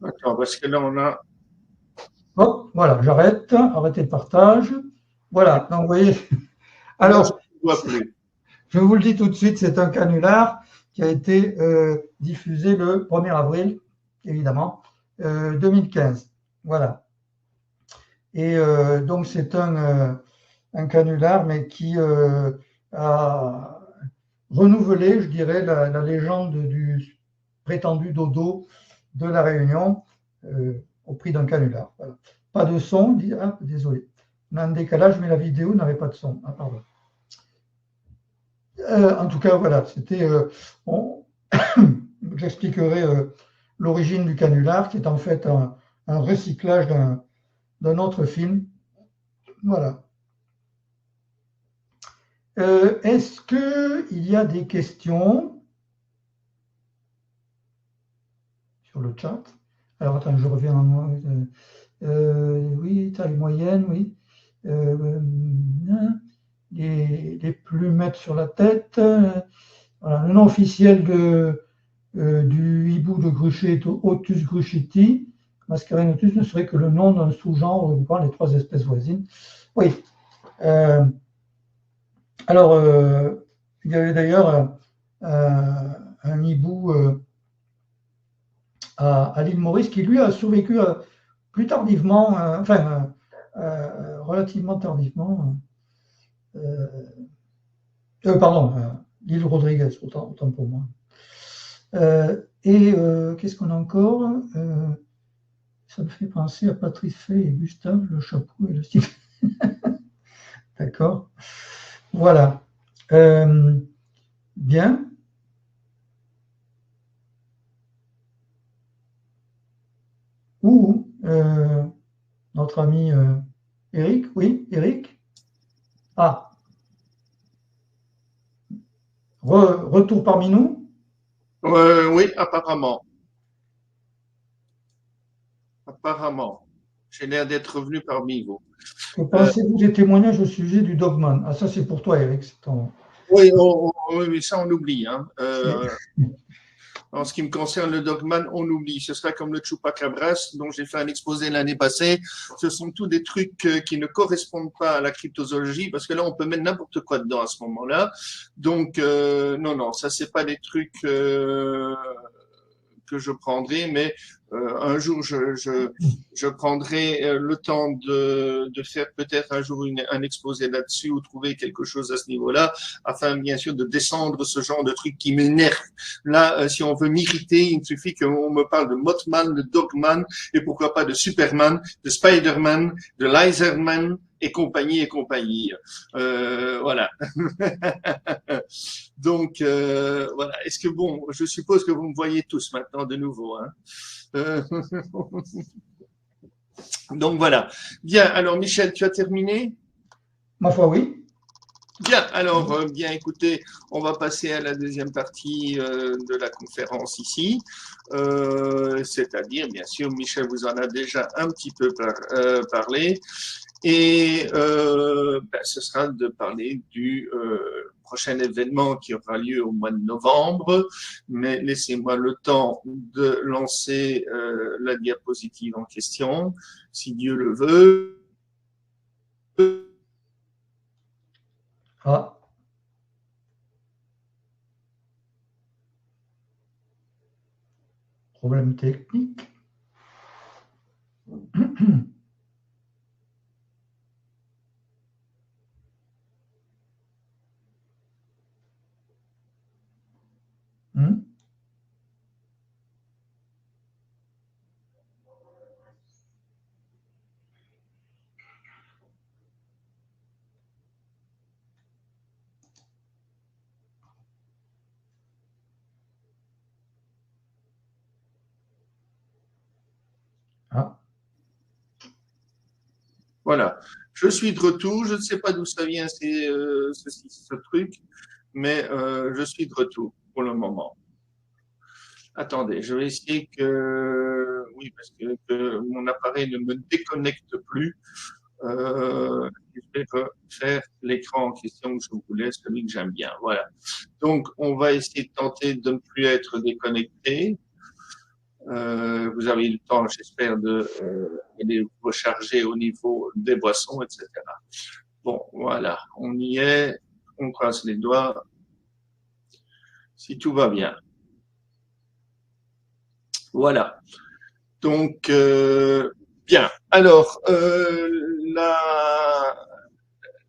Attends, parce que là, on a. Hop, voilà, j'arrête. Arrêtez le partage. Voilà, donc vous voyez. Alors, je Alors, ne vois plus. je vous le dis tout de suite, c'est un canular qui a été diffusé le 1er avril, évidemment, 2015. Voilà. Et donc, c'est un canular, mais qui a renouvelé, je dirais, la légende du prétendu dodo de la Réunion au prix d'un canular. Voilà. Pas de son, ah, désolé. On a un décalage, mais la vidéo n'avait pas de son. Ah, pardon. En tout cas, voilà, c'était. J'expliquerai l'origine du canular, qui est en fait un recyclage d'un autre film. Voilà. Est-ce qu'il y a des questions sur le chat? Alors, attends, je reviens en moi. Oui, taille moyenne, oui. Les plumettes sur la tête. Voilà. Le nom officiel du hibou de Gruchet est Otus gruchiti. Mascarenotus ne serait que le nom d'un sous-genre regroupant les trois espèces voisines. Oui. Alors, il y avait d'ailleurs un hibou à l'île Maurice qui, lui, a survécu plus tardivement, relativement tardivement. Pardon, l'île Rodriguez, autant pour moi. Qu'est-ce qu'on a encore? Ça me fait penser à Patrice Fay et Gustave, le chapeau et le style. D'accord. Voilà. Bien. Notre ami Eric. Oui, Eric. Ah. Retour parmi nous? Oui, apparemment. Apparemment. J'ai l'air d'être revenu parmi vous. Que pensez-vous des témoignages au sujet du Dogman? Ah, ça, c'est pour toi, Eric. Oui, oui, ça, on oublie. Hein. En ce qui me concerne, le Dogman, on oublie. Ce sera comme le Chupacabras, dont j'ai fait un exposé l'année passée. Ce sont tous des trucs qui ne correspondent pas à la cryptozoologie, parce que là, on peut mettre n'importe quoi dedans à ce moment-là. Donc, non, ça, c'est pas des trucs que je prendrai, mais un jour, je prendrai le temps de faire peut-être un jour un exposé là-dessus ou trouver quelque chose à ce niveau-là, afin bien sûr de descendre ce genre de trucs qui m'énervent. Là, si on veut m'irriter, il suffit qu'on me parle de Mothman, de Dogman, et pourquoi pas de Superman, de Spider-Man, de Lizardman, et compagnie et compagnie. Voilà. Donc, voilà. Est-ce que bon, je suppose que vous me voyez tous maintenant de nouveau. Hein. Donc voilà. Bien. Alors Michel, tu as terminé? Ma foi, oui. Bien. Alors, bien écoutez, on va passer à la deuxième partie de la conférence ici. C'est-à-dire, bien sûr, Michel vous en a déjà un petit peu parlé. Et ce sera de parler du prochain événement qui aura lieu au mois de novembre. Mais laissez-moi le temps de lancer la diapositive en question, si Dieu le veut. Ah. Problème technique. Hmm. Ah. Voilà. Je suis de retour. Je ne sais pas d'où ça vient, ce truc, mais je suis de retour pour le moment. Attendez, je vais essayer que. Oui, parce que mon appareil ne me déconnecte plus. Je vais refaire l'écran en question que je voulais, celui que j'aime bien. Voilà. Donc, on va essayer de tenter de ne plus être déconnecté. Vous avez eu le temps, j'espère, de recharger au niveau des boissons, etc. Bon, voilà, on y est, on croise les doigts, si tout va bien. Voilà. Donc, bien. Alors,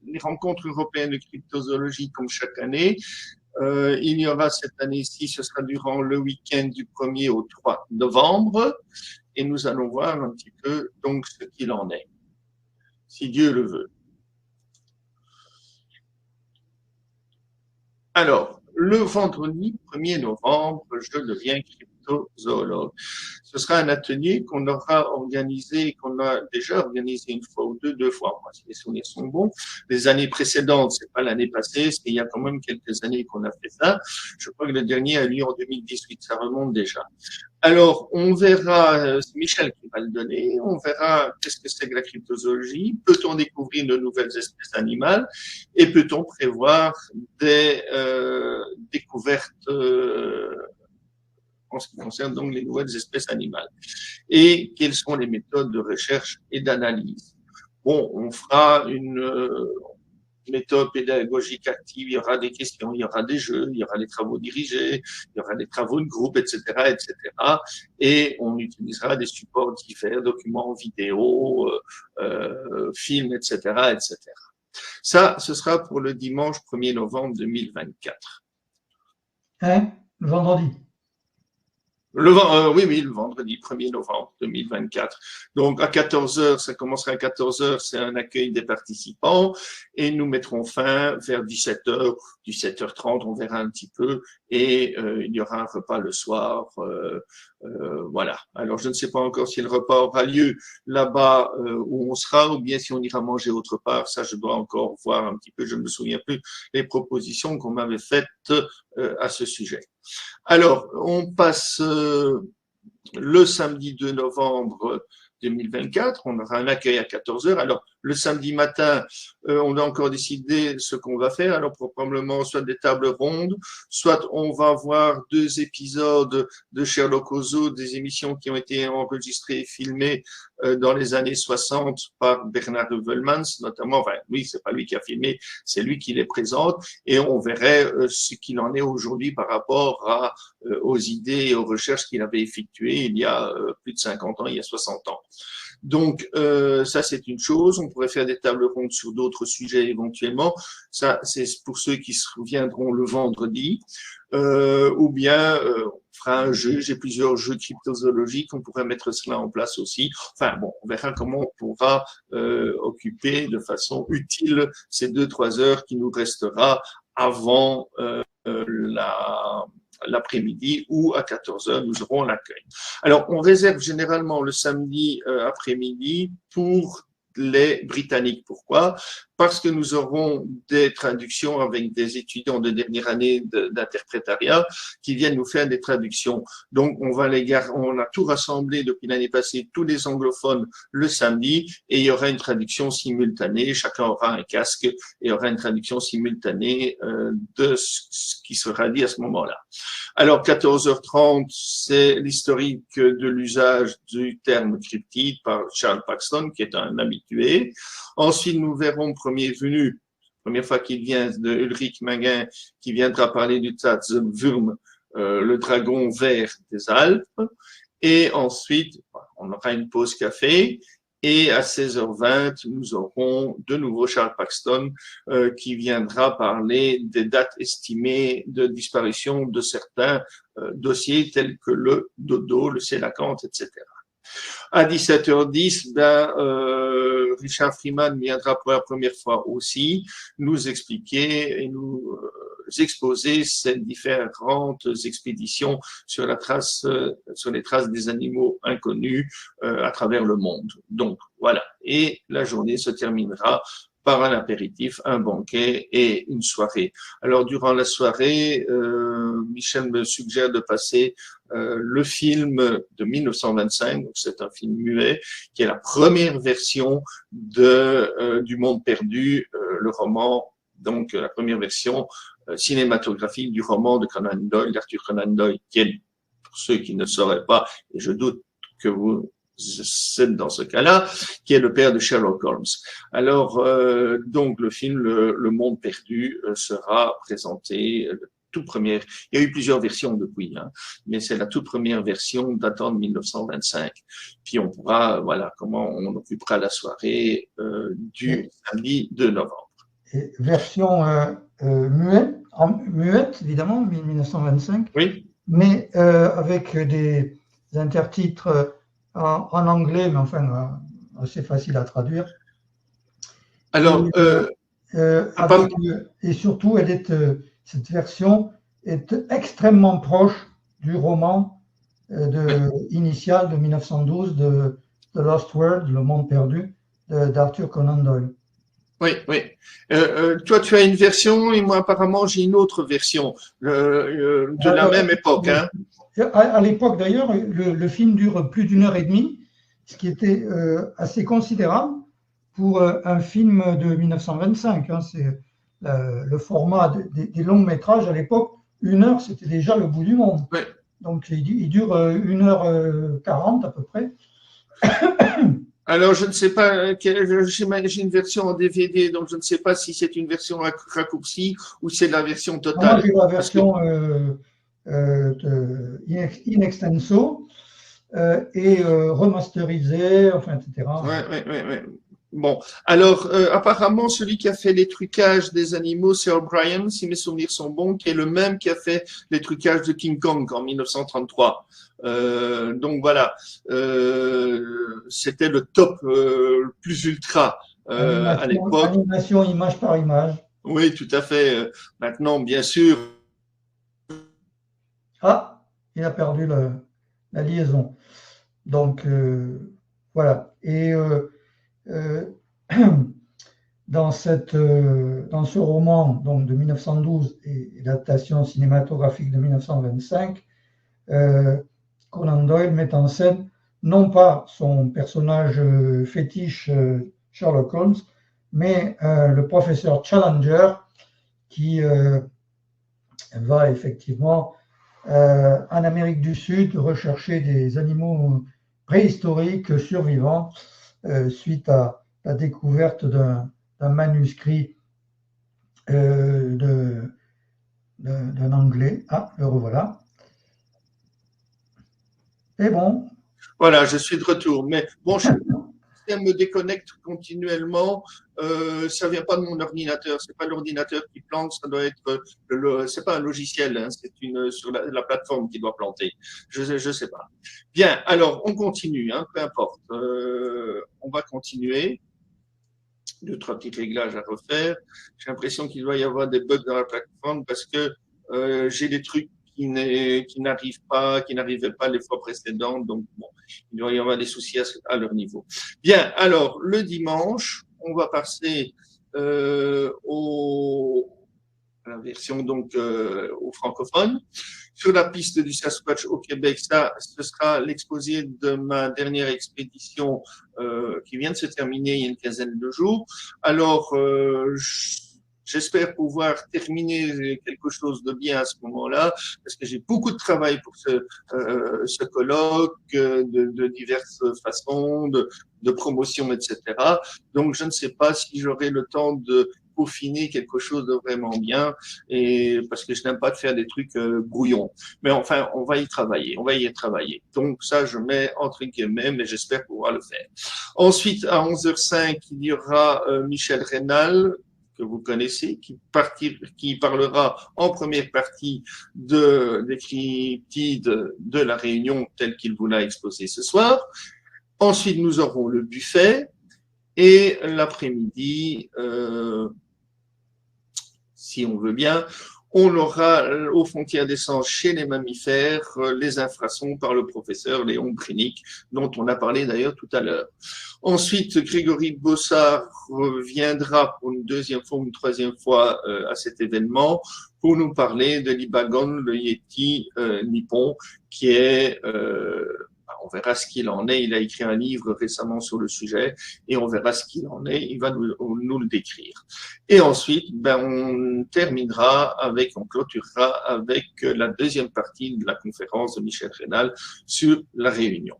les rencontres européennes de cryptozoologie, comme chaque année, il y aura cette année-ci, ce sera durant le week-end du 1er au 3 novembre, et nous allons voir un petit peu donc ce qu'il en est, si Dieu le veut. Alors, le vendredi 1er novembre, je deviens cryptozoologue. Ce sera un atelier qu'on aura organisé, qu'on a déjà organisé une fois ou deux fois, moi, si les souvenirs sont bons. Les années précédentes, c'est pas l'année passée, c'est il y a quand même quelques années qu'on a fait ça. Je crois que le dernier a lieu en 2018, ça remonte déjà. Alors, on verra, c'est Michel qui va le donner, on verra qu'est-ce que c'est que la cryptozoologie, peut-on découvrir de nouvelles espèces animales et peut-on prévoir des découvertes en ce qui concerne donc les nouvelles espèces animales et quelles sont les méthodes de recherche et d'analyse. Bon, on fera une méthode pédagogique active, il y aura des questions, il y aura des jeux, il y aura des travaux dirigés, il y aura des travaux de groupe, etc., etc. Et on utilisera des supports divers, documents vidéo, films, etc., etc. Ça, ce sera pour le dimanche 1er novembre 2024. Hein? Le vendredi. Oui, le vendredi 1er novembre 2024. Donc, à 14 heures, ça commencera à 14 heures, c'est un accueil des participants et nous mettrons fin vers 17 heures, 17h30, on verra un petit peu et il y aura un repas le soir. Voilà. Alors, je ne sais pas encore si le repas aura lieu là-bas où on sera ou bien si on ira manger autre part. Ça, je dois encore voir un petit peu. Je ne me souviens plus les propositions qu'on m'avait faites à ce sujet. Alors, on passe le samedi 2 novembre 2024, on aura un accueil à 14 heures. Alors, le samedi matin, on a encore décidé ce qu'on va faire. Alors, probablement, soit des tables rondes, soit on va voir 2 épisodes de Sherlock Holmes, des émissions qui ont été enregistrées et filmées dans les années 60 par Bernard Heuvelmans, notamment. Enfin, oui, c'est pas lui qui a filmé, c'est lui qui les présente. Et on verrait ce qu'il en est aujourd'hui par rapport aux idées et aux recherches qu'il avait effectuées il y a plus de 50 ans, il y a 60 ans. Donc, ça, c'est une chose. On pourrait faire des tables rondes sur d'autres sujets éventuellement. Ça, c'est pour ceux qui se reviendront le vendredi. Ou bien, on fera un jeu. J'ai plusieurs jeux cryptozoologiques. On pourrait mettre cela en place aussi. Enfin, bon, on verra comment on pourra occuper de façon utile ces 2-3 heures qui nous restera avant l'après-midi ou à 14 heures, nous aurons l'accueil. Alors, on réserve généralement le samedi après-midi pour les Britanniques. Pourquoi? parce que nous aurons des traductions avec des étudiants de dernière année d'interprétariat qui viennent nous faire des traductions. Donc, on a tout rassemblé depuis l'année passée, tous les anglophones le samedi, et il y aura une traduction simultanée. Chacun aura un casque et il y aura une traduction simultanée de ce qui sera dit à ce moment-là. Alors, 14h30, c'est l'historique de l'usage du terme cryptide par Charles Paxton, qui est un habitué. Ensuite, nous verrons premier venu, première fois qu'il vient, de Ulrich Maguin, qui viendra parler du Tatzwurm, le dragon vert des Alpes. Et ensuite, on aura une pause café. Et à 16h20, nous aurons de nouveau Charles Paxton qui viendra parler des dates estimées de disparition de certains dossiers tels que le dodo, le sélacanthe, etc. À 17h10, Richard Freeman viendra pour la première fois aussi nous expliquer et nous exposer ces différentes expéditions sur les traces des animaux inconnus à travers le monde. Donc voilà. Et la journée se terminera par un apéritif, un banquet et une soirée. Alors durant la soirée, Michel me suggère de passer le film de 1925, donc c'est un film muet, qui est la première version du Monde perdu, le roman, donc la première version cinématographique du roman de Conan Doyle, d'Arthur Conan Doyle, qui est, pour ceux qui ne le sauraient pas, et je doute que vous êtes dans ce cas-là, qui est le père de Sherlock Holmes. Alors, donc le film Le Monde perdu sera présenté toute première. Il y a eu plusieurs versions depuis, hein, mais c'est la toute première version datant de 1925. Puis on pourra, voilà, comment on occupera la soirée du samedi 2 novembre. Et version muette, évidemment, 1925, oui, mais avec des intertitres en anglais, mais enfin assez facile à traduire. Alors, et surtout, cette version est extrêmement proche du roman initial de 1912 de The Lost World, Le Monde perdu, d'Arthur Conan Doyle. Oui, oui. Toi, tu as une version et moi, apparemment, j'ai une autre version de la même époque. Hein. À l'époque, d'ailleurs, le film dure plus d'1h30, ce qui était assez considérable pour un film de 1925. Hein. C'est le format des longs métrages à l'époque. 1 heure, c'était déjà le bout du monde. Oui. Donc, il dure 1h40 à peu près. Alors, je ne sais pas, j'ai une version en DVD, donc je ne sais pas si c'est une version raccourcie ou c'est la version totale. Moi, j'ai la version in extenso et remasterisée, enfin, etc. Ouais. Bon, alors apparemment celui qui a fait les trucages des animaux, c'est O'Brien, si mes souvenirs sont bons, qui est le même qui a fait les trucages de King Kong en 1933. Donc voilà, c'était le top le plus ultra à l'époque. Animation image par image. Oui, tout à fait. Maintenant, bien sûr. Ah, il a perdu la liaison. Donc voilà. Et dans ce roman donc, de 1912 et l'adaptation cinématographique de 1925, Conan Doyle met en scène non pas son personnage fétiche Sherlock Holmes, mais le professeur Challenger qui va effectivement en Amérique du Sud rechercher des animaux préhistoriques survivants suite à la découverte d'un manuscrit d'un Anglais. Ah, le revoilà. Et bon. Voilà, je suis de retour. Mais bon, je me déconnecte continuellement. Ça vient pas de mon ordinateur. C'est pas l'ordinateur qui plante. Ça doit être c'est pas un logiciel. Hein, c'est sur la plateforme qui doit planter. Je sais pas. Bien. Alors, on continue. Hein, peu importe. On va continuer. 2-3 petits réglages à refaire. J'ai l'impression qu'il doit y avoir des bugs dans la plateforme parce que j'ai des trucs qui n'arrivaient pas les fois précédentes. Donc, bon, il doit y avoir des soucis à leur niveau. Bien, alors, le dimanche, on va passer la version donc aux francophones. Sur la piste du Sasquatch au Québec, ça, ce sera l'exposé de ma dernière expédition qui vient de se terminer il y a une quinzaine de jours. Alors, j'espère pouvoir terminer quelque chose de bien à ce moment-là, parce que j'ai beaucoup de travail pour ce colloque, de diverses façons, de promotion, etc. Donc, je ne sais pas si j'aurai le temps de peaufiner quelque chose de vraiment bien, et parce que je n'aime pas de faire des trucs brouillons. Mais enfin, on va y travailler. Donc ça, je mets entre guillemets, mais j'espère pouvoir le faire. Ensuite, à 11h05, il y aura Michel Rénal, que vous connaissez, qui parlera en première partie des cryptides de la Réunion telle qu'il vous l'a exposé ce soir. Ensuite, nous aurons le buffet. Et l'après-midi, si on veut bien, on aura aux frontières d'essence chez les mammifères les infrasons par le professeur Léon Brinic, dont on a parlé d'ailleurs tout à l'heure. Ensuite, Grégory Bossard reviendra pour une deuxième fois ou une troisième fois à cet événement pour nous parler de l'Ibagon, le Yeti nippon, qui est... on verra ce qu'il en est. Il a écrit un livre récemment sur le sujet et on verra ce qu'il en est. Il va nous le décrire. Et ensuite, on clôturera avec la deuxième partie de la conférence de Michel Rénal sur la Réunion.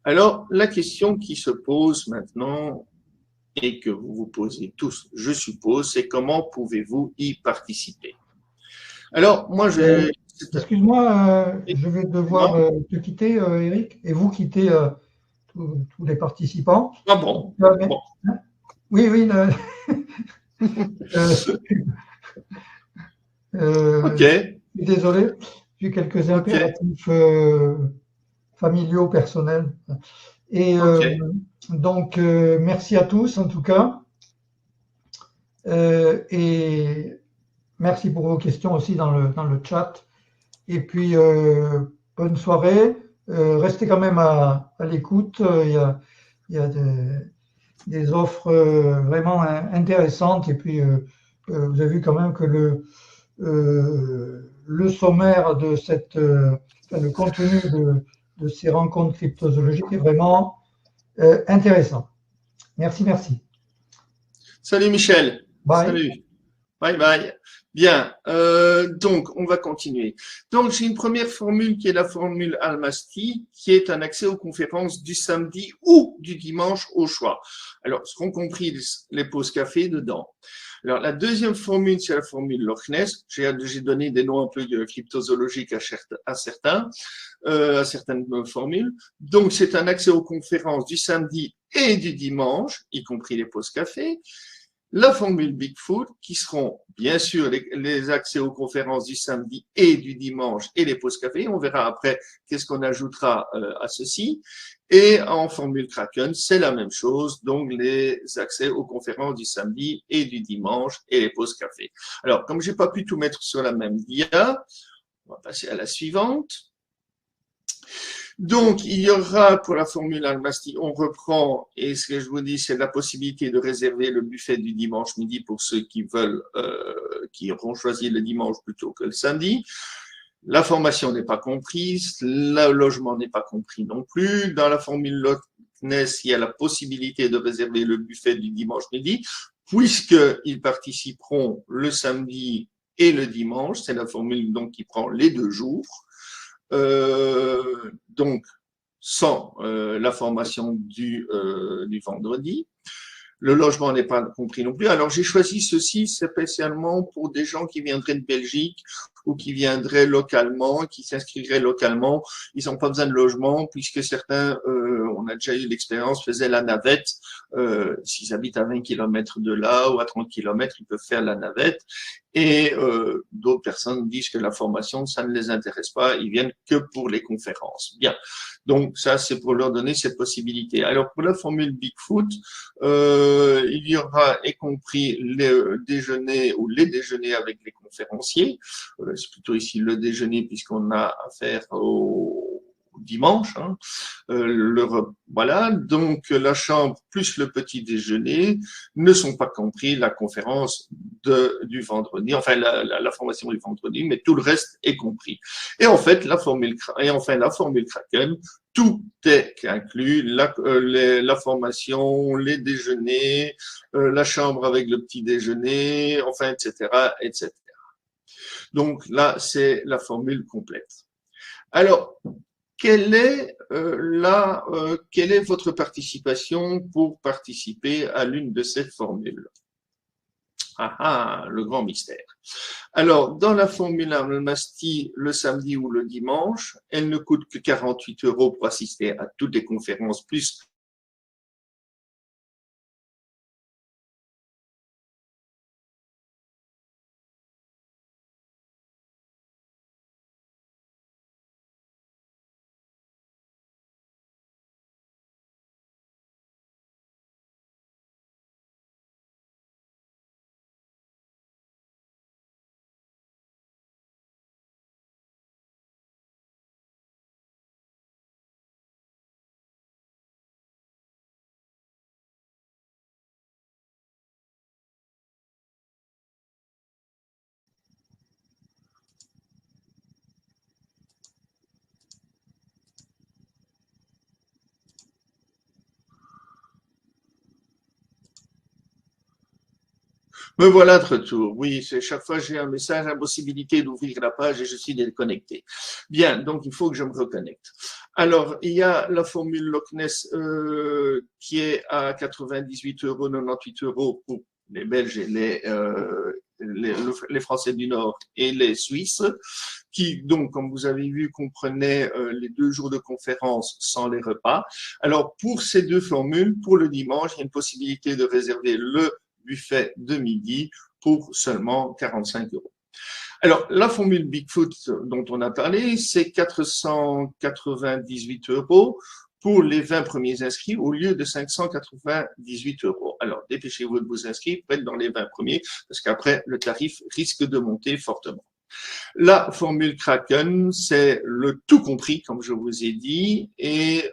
Alors, la question qui se pose maintenant et que vous vous posez tous, je suppose, c'est comment pouvez-vous y participer? Alors, moi, excuse-moi, je vais devoir te quitter, Eric, et vous quitter tous les participants. Ah bon, bon. Oui, oui. Ok. Désolé, j'ai quelques impératifs familiaux, personnels. Et donc, merci à tous en tout cas. Et merci pour vos questions aussi dans le chat. Et puis, bonne soirée. Restez quand même à l'écoute. Il y a des offres vraiment intéressantes. Et puis, vous avez vu quand même que le sommaire de le contenu de ces rencontres cryptozoologiques est vraiment intéressant. Merci, merci. Salut Michel. Bye. Salut. Bye bye. Bien, donc on va continuer. Donc j'ai une première formule qui est la formule Almasty, qui est un accès aux conférences du samedi ou du dimanche au choix. Alors, seront compris les pauses café dedans. Alors, la deuxième formule, c'est la formule Loch Ness. J'ai donné des noms un peu cryptozoologiques à certaines formules. Donc, c'est un accès aux conférences du samedi et du dimanche, y compris les pauses café. La formule Bigfoot, qui seront bien sûr les accès aux conférences du samedi et du dimanche et les pauses café. On verra après qu'est-ce qu'on ajoutera à ceci. Et en formule Kraken, c'est la même chose, donc les accès aux conférences du samedi et du dimanche et les pauses café. Alors, comme j'ai pas pu tout mettre sur la même dia, on va passer à la suivante. Donc, il y aura pour la formule Almasty, on reprend, et ce que je vous dis, c'est la possibilité de réserver le buffet du dimanche midi pour ceux qui veulent, qui auront choisi le dimanche plutôt que le samedi. La formation n'est pas comprise, le logement n'est pas compris non plus. Dans la formule Loch Ness, il y a la possibilité de réserver le buffet du dimanche midi, puisqu'ils participeront le samedi et le dimanche. C'est la formule donc qui prend les 2 jours. Donc, sans la formation du vendredi. Le logement n'est pas compris non plus. Alors, j'ai choisi ceci spécialement pour des gens qui viendraient de Belgique ou qui viendraient localement, qui s'inscriraient localement. Ils n'ont pas besoin de logement puisque certains, on a déjà eu l'expérience, faisaient la navette. S'ils habitent à 20 km de là ou à 30 km, ils peuvent faire la navette. Et d'autres personnes disent que la formation, ça ne les intéresse pas. Ils viennent que pour les conférences. Bien. Donc, ça, c'est pour leur donner cette possibilité. Alors, pour la formule Bigfoot, il y aura, y compris les déjeuners ou les déjeuners avec les conférenciers. C'est plutôt ici le déjeuner puisqu'on a affaire aux dimanche. Hein, voilà, donc la chambre plus le petit déjeuner ne sont pas compris la conférence du vendredi, enfin la formation du vendredi, mais tout le reste est compris. Et en fait, la formule Kraken, tout est inclus, la formation, les déjeuners, la chambre avec le petit déjeuner, enfin, etc., etc. Donc là, c'est la formule complète. Alors, quelle est votre participation pour participer à l'une de ces formules? Le grand mystère. Alors, dans la formule Masti, le samedi ou le dimanche, elle ne coûte que 48 € pour assister à toutes les conférences, plus me voilà de retour. Oui, c'est chaque fois j'ai un message, impossibilité d'ouvrir la page et je suis déconnecté. Bien, donc il faut que je me reconnecte. Alors, il y a la formule Loch Ness qui est à 98 €, 98 € pour les Belges et les Français du Nord et les Suisses, qui donc, comme vous avez vu, comprenaient les 2 jours de conférence sans les repas. Alors, pour ces deux formules, pour le dimanche, il y a une possibilité de réserver le buffet de midi pour seulement 45 €. Alors, la formule Bigfoot dont on a parlé, c'est 498 € pour les 20 premiers inscrits au lieu de 598 €. Alors, dépêchez-vous de vous inscrire, pour être dans les 20 premiers, parce qu'après, le tarif risque de monter fortement. La formule Kraken, c'est le tout compris, comme je vous ai dit, et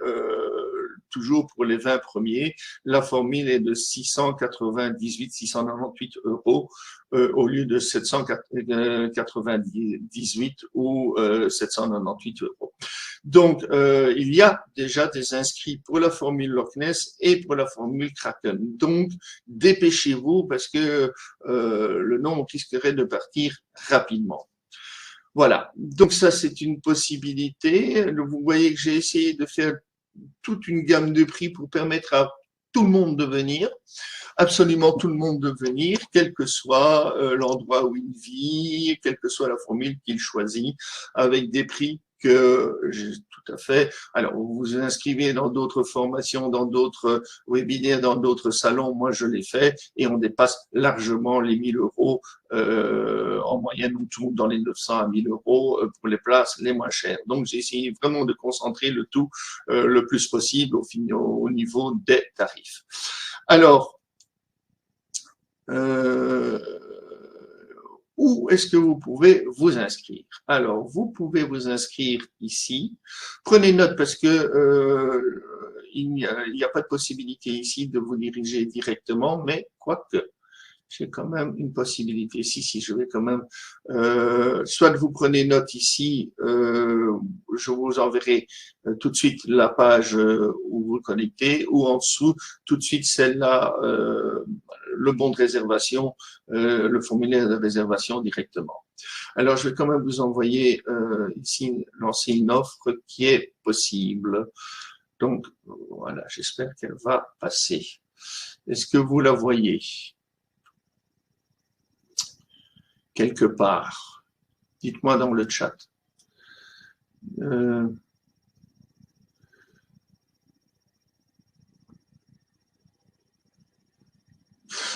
toujours pour les 20 premiers, la formule est de 698 € au lieu de 798 ou 798 €. Donc, il y a déjà des inscrits pour la formule Loch Ness et pour la formule Kraken. Donc, dépêchez-vous parce que le nombre risquerait de partir rapidement. Voilà, donc ça c'est une possibilité. Vous voyez que j'ai essayé de faire toute une gamme de prix pour permettre à tout le monde de venir, absolument tout le monde de venir, quel que soit l'endroit où il vit, quelle que soit la formule qu'il choisit, avec des prix que j'ai tout à fait. Alors, vous vous inscrivez dans d'autres formations, dans d'autres webinaires, dans d'autres salons. Moi, je l'ai fait et on dépasse largement les 1000 €. En moyenne, on tourne dans les 900 à 1000 € pour les places les moins chères. Donc, j'ai essayé vraiment de concentrer le tout le plus possible au niveau des tarifs. Alors, où est-ce que vous pouvez vous inscrire? Alors, vous pouvez vous inscrire ici. Prenez note parce que il n'y a pas de possibilité ici de vous diriger directement, mais quoique, j'ai quand même une possibilité. Si, je vais quand même, soit vous prenez note ici, je vous enverrai tout de suite la page où vous connectez, ou en dessous, tout de suite celle-là, le bon de réservation, le formulaire de réservation directement. Alors, je vais quand même vous envoyer ici, lancer une offre qui est possible. Donc, voilà, j'espère qu'elle va passer. Est-ce que vous la voyez? Quelque part. Dites-moi dans le chat.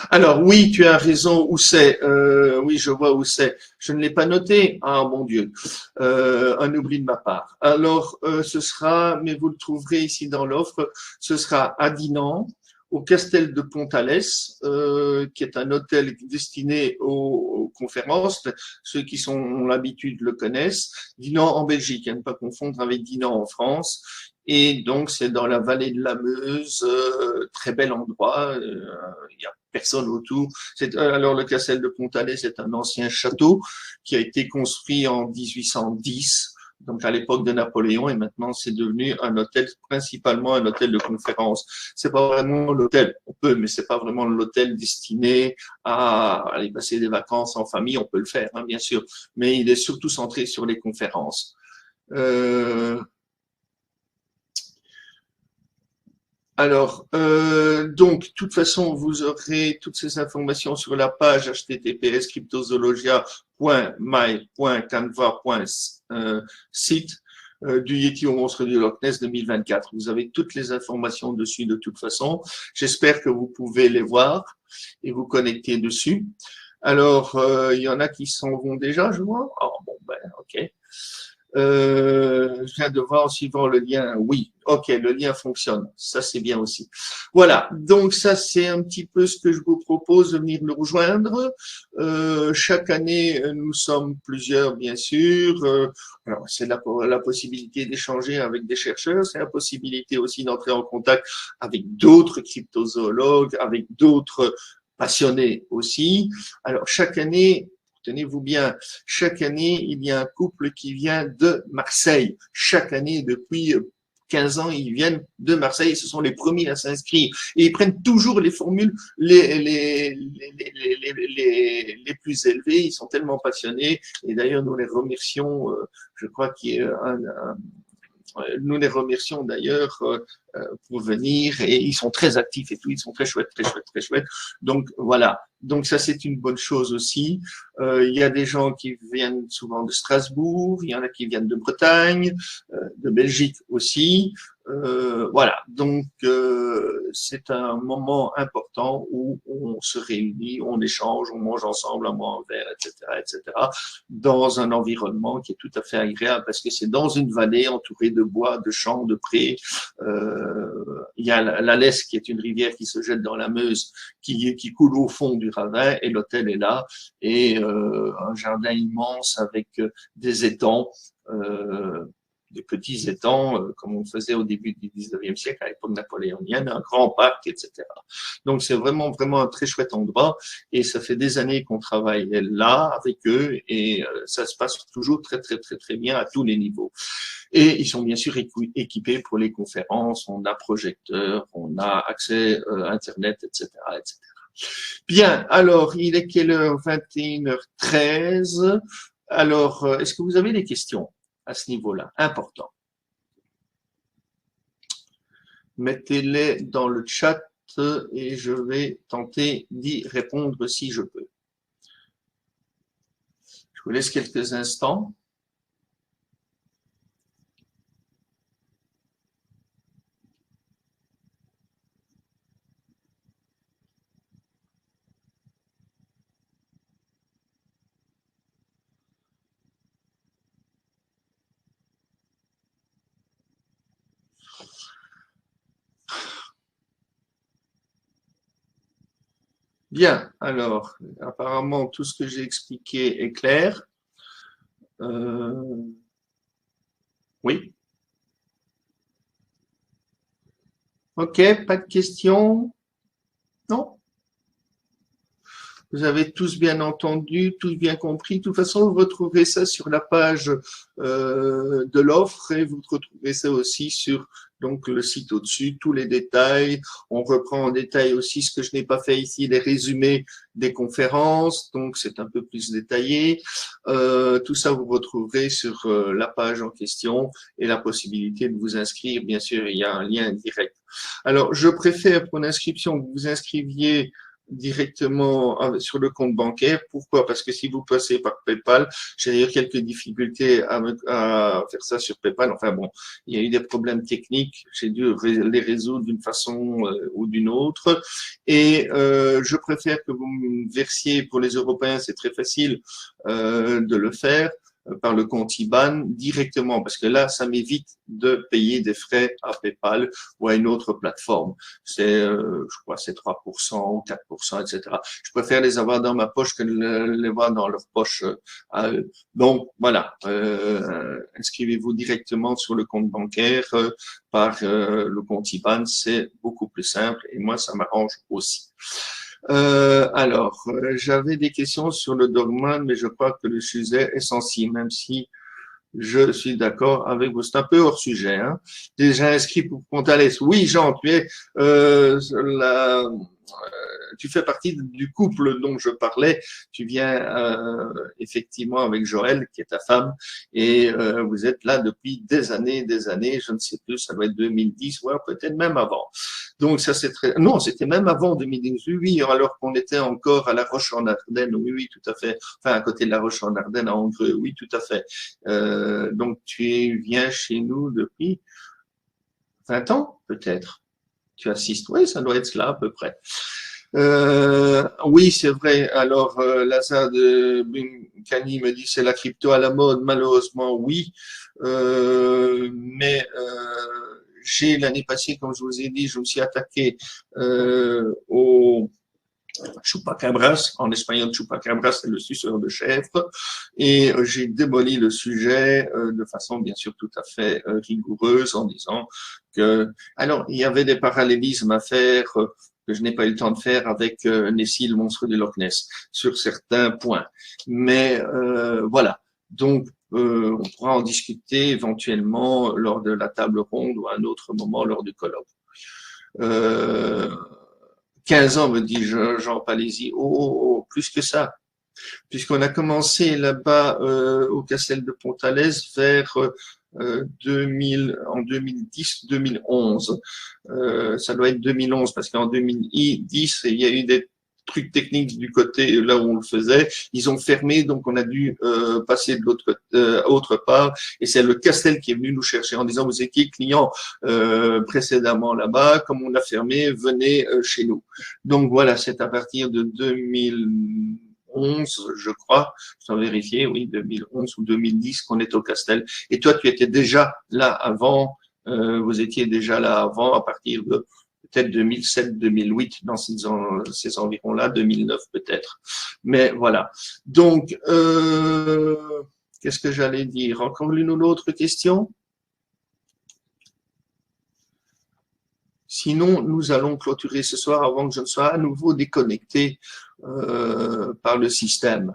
Alors oui, tu as raison, où c'est oui, je vois où c'est. Je ne l'ai pas noté. Ah mon Dieu, un oubli de ma part. Alors ce sera, mais vous le trouverez ici dans l'offre, ce sera à Dinan, au Castel de Pontales, qui est un hôtel destiné aux conférences. Ceux qui ont l'habitude le connaissent. Dinan en Belgique, à ne pas confondre avec Dinan en France. Et donc, c'est dans la vallée de la Meuse, très bel endroit. Il y a personne autour. Alors, le Castel de Pontales est un ancien château qui a été construit en 1810. Donc à l'époque de Napoléon, et maintenant c'est devenu un hôtel, principalement un hôtel de conférence. C'est pas vraiment l'hôtel, on peut, mais c'est pas vraiment l'hôtel destiné à aller passer des vacances en famille. On peut le faire, hein, bien sûr, mais il est surtout centré sur les conférences. Donc, de toute façon, vous aurez toutes ces informations sur la page https://cryptozoologia.my.canva.site du Yeti au monstre du Loch Ness 2024. Vous avez toutes les informations dessus de toute façon. J'espère que vous pouvez les voir et vous connecter dessus. Alors, il y en a qui s'en vont déjà, je vois. Oh, bon, ben, ok. Je viens de voir en suivant le lien. Oui, ok, le lien fonctionne. Ça, c'est bien aussi. Voilà, donc ça, c'est un petit peu ce que je vous propose de venir nous rejoindre. Chaque année, nous sommes plusieurs, bien sûr. Alors, c'est la possibilité d'échanger avec des chercheurs, c'est la possibilité aussi d'entrer en contact avec d'autres cryptozoologues, avec d'autres passionnés aussi. Alors, chaque année, tenez-vous bien, chaque année, il y a un couple qui vient de Marseille. Chaque année, depuis 15 ans, ils viennent de Marseille. Ce sont les premiers à s'inscrire. Et ils prennent toujours les formules les plus élevées. Ils sont tellement passionnés. Et d'ailleurs, nous les remercions, je crois qu'il y a nous les remercions d'ailleurs pour venir et ils sont très actifs et tout, ils sont très chouettes, très chouettes, très chouettes. Donc voilà, donc ça c'est une bonne chose aussi. Il y a des gens qui viennent souvent de Strasbourg, il y en a qui viennent de Bretagne, de Belgique aussi. Voilà, donc c'est un moment important où on se réunit, on échange, on mange ensemble, on mange un verre, etc., etc., dans un environnement qui est tout à fait agréable parce que c'est dans une vallée entourée de bois, de champs, de prés. Il y a la Lesse qui est une rivière qui se jette dans la Meuse, qui coule au fond du ravin et l'hôtel est là et un jardin immense avec des étangs. Des petits étangs, comme on faisait au début du 19e siècle, à l'époque napoléonienne, un grand parc, etc. Donc, c'est vraiment, vraiment un très chouette endroit et ça fait des années qu'on travaille là avec eux et ça se passe toujours très, très, très, très bien à tous les niveaux. Et ils sont bien sûr équipés pour les conférences, on a projecteur, on a accès Internet, etc., etc. Bien, alors, il est quelle heure? 21h13. Alors, est-ce que vous avez des questions à ce niveau-là? Important. Mettez-les dans le chat et je vais tenter d'y répondre si je peux. Je vous laisse quelques instants. Bien, alors, apparemment, tout ce que j'ai expliqué est clair. Oui. Ok, pas de questions? Non? Vous avez tous bien entendu, tous bien compris. De toute façon, vous retrouverez ça sur la page de l'offre et vous retrouverez ça aussi sur donc le site au-dessus, tous les détails. On reprend en détail aussi ce que je n'ai pas fait ici, les résumés des conférences. Donc, c'est un peu plus détaillé. Tout ça, vous retrouverez sur la page en question et la possibilité de vous inscrire. Bien sûr, il y a un lien direct. Alors, je préfère pour l'inscription que vous vous inscriviez directement sur le compte bancaire. Pourquoi? Parce que si vous passez par PayPal, j'ai d'ailleurs quelques difficultés à faire ça sur PayPal. Enfin bon, il y a eu des problèmes techniques. J'ai dû les résoudre d'une façon ou d'une autre. Et je préfère que vous me versiez pour les Européens, c'est très facile de le faire. par le compte IBAN directement, parce que là, ça m'évite de payer des frais à PayPal ou à une autre plateforme. C'est, je crois, c'est 3% ou 4%, etc. Je préfère les avoir dans ma poche que de les avoir dans leur poche à eux. Donc, voilà, inscrivez-vous directement sur le compte bancaire par le compte IBAN, c'est beaucoup plus simple et moi, ça m'arrange aussi. J'avais des questions sur le dogma, mais je crois que le sujet est sensible, même si je suis d'accord avec vous. C'est un peu hors sujet. Hein. Déjà inscrit pour Pontales. Oui, Jean, tu fais partie du couple dont je parlais. Tu viens effectivement avec Joël, qui est ta femme, et vous êtes là depuis des années, je ne sais plus, ça doit être 2010, ou peut-être même avant. Donc ça c'est très... Non, c'était même avant 2010, oui, alors qu'on était encore à La Roche-en-Ardenne, oui, tout à fait. Enfin, à côté de La Roche-en-Ardenne, à Hongrie, oui, tout à fait. Donc tu viens chez nous depuis 20 ans, peut-être. Tu assistes, oui, ça doit être cela à peu près. Oui, c'est vrai. Alors, Lazare de Bunkani me dit c'est la crypto à la mode. Malheureusement, oui. Mais j'ai l'année passée, comme je vous ai dit, je me suis attaqué au chupacabras. En espagnol, chupacabras, c'est le suceur de chèvre. Et j'ai démoli le sujet de façon, bien sûr, tout à fait rigoureuse en disant que, alors, il y avait des parallélismes à faire que je n'ai pas eu le temps de faire avec Nessie, le monstre de Loch Ness, sur certains points. Mais voilà. Donc, on pourra en discuter éventuellement lors de la table ronde ou à un autre moment lors du colloque. 15 ans, me dit Jean Palaisie. Oh, plus que ça. Puisqu'on a commencé là-bas au Castel de Pontales vers 2010-2011. Ça doit être 2011 parce qu'en 2010, il y a eu des trucs techniques du côté là où on le faisait. Ils ont fermé, donc on a dû passer de l'autre autre part. Et c'est le Castel qui est venu nous chercher en disant vous étiez client précédemment là-bas, comme on a fermé, venez chez nous. Donc voilà, c'est à partir de 2011, je crois, je dois vérifier, oui, 2011 ou 2010 qu'on est au Castel. Et toi, tu étais déjà là avant, vous étiez déjà là avant, à partir de peut-être 2007, 2008, dans ces environs-là, 2009 peut-être. Mais voilà. Donc, qu'est-ce que j'allais dire? Encore l'une ou l'autre question? Sinon, nous allons clôturer ce soir avant que je ne sois à nouveau déconnecté par le système.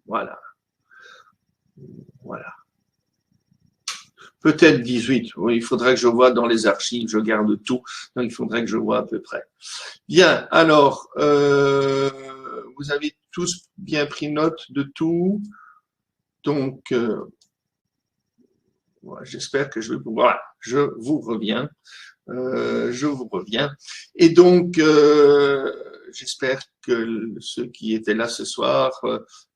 Voilà. Peut-être 18. Oui, il faudrait que je vois dans les archives, je garde tout, donc il faudrait que je vois à peu près. Bien, alors, vous avez tous bien pris note de tout. Donc, j'espère que je vais pouvoir. Voilà, je vous reviens. Et donc, j'espère que ceux qui étaient là ce soir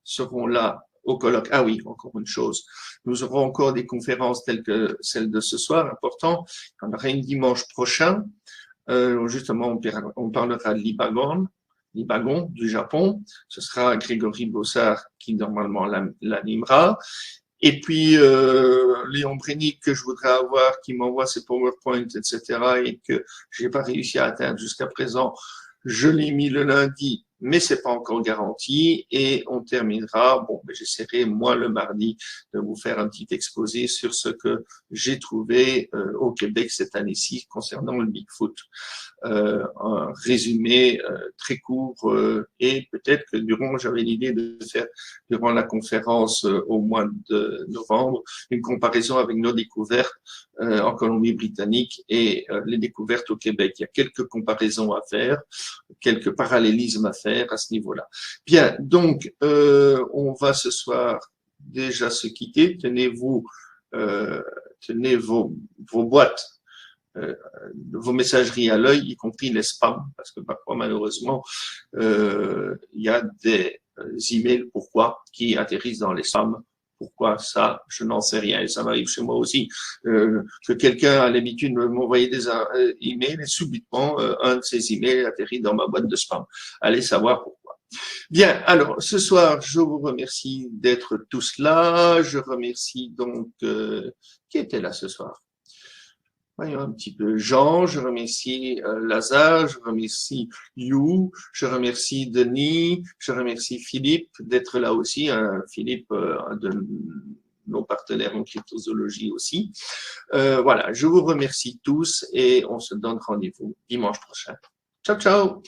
seront là au colloque. Ah oui, encore une chose. Nous aurons encore des conférences telles que celle de ce soir, important. Il y en aura une dimanche prochain. Justement, on parlera de l'Ibagon du Japon. Ce sera Grégory Bossard qui normalement l'animera. Et puis, Léon Brénic, que je voudrais avoir, qui m'envoie ses PowerPoint, etc., et que j'ai pas réussi à atteindre jusqu'à présent, je l'ai mis le lundi, mais c'est pas encore garanti. Et on terminera, j'essaierai, moi, le mardi, de vous faire un petit exposé sur ce que j'ai trouvé au Québec cette année-ci concernant le Bigfoot. Un résumé très court et peut-être que j'avais l'idée de faire durant la conférence au mois de novembre une comparaison avec nos découvertes en Colombie-Britannique et les découvertes au Québec. Il y a quelques comparaisons à faire, quelques parallélismes à faire à ce niveau-là. Bien, donc on va ce soir déjà se quitter. Tenez vos boîtes, vos messageries à l'œil, y compris les spams, parce que parfois, malheureusement, il y a des emails, pourquoi, qui atterrissent dans les spams. Pourquoi ça, je n'en sais rien. Et ça m'arrive chez moi aussi, que quelqu'un a l'habitude de m'envoyer des emails et subitement, un de ces emails atterrit dans ma boîte de spam. Allez savoir pourquoi. Bien, alors ce soir, je vous remercie d'être tous là. Je remercie donc qui était là ce soir? Voyons un petit peu Jean, je remercie Lazare, je remercie You, je remercie Denis, je remercie Philippe d'être là aussi, hein, Philippe, un de nos partenaires en cryptozoologie aussi. Voilà, je vous remercie tous et on se donne rendez-vous dimanche prochain. Ciao, ciao!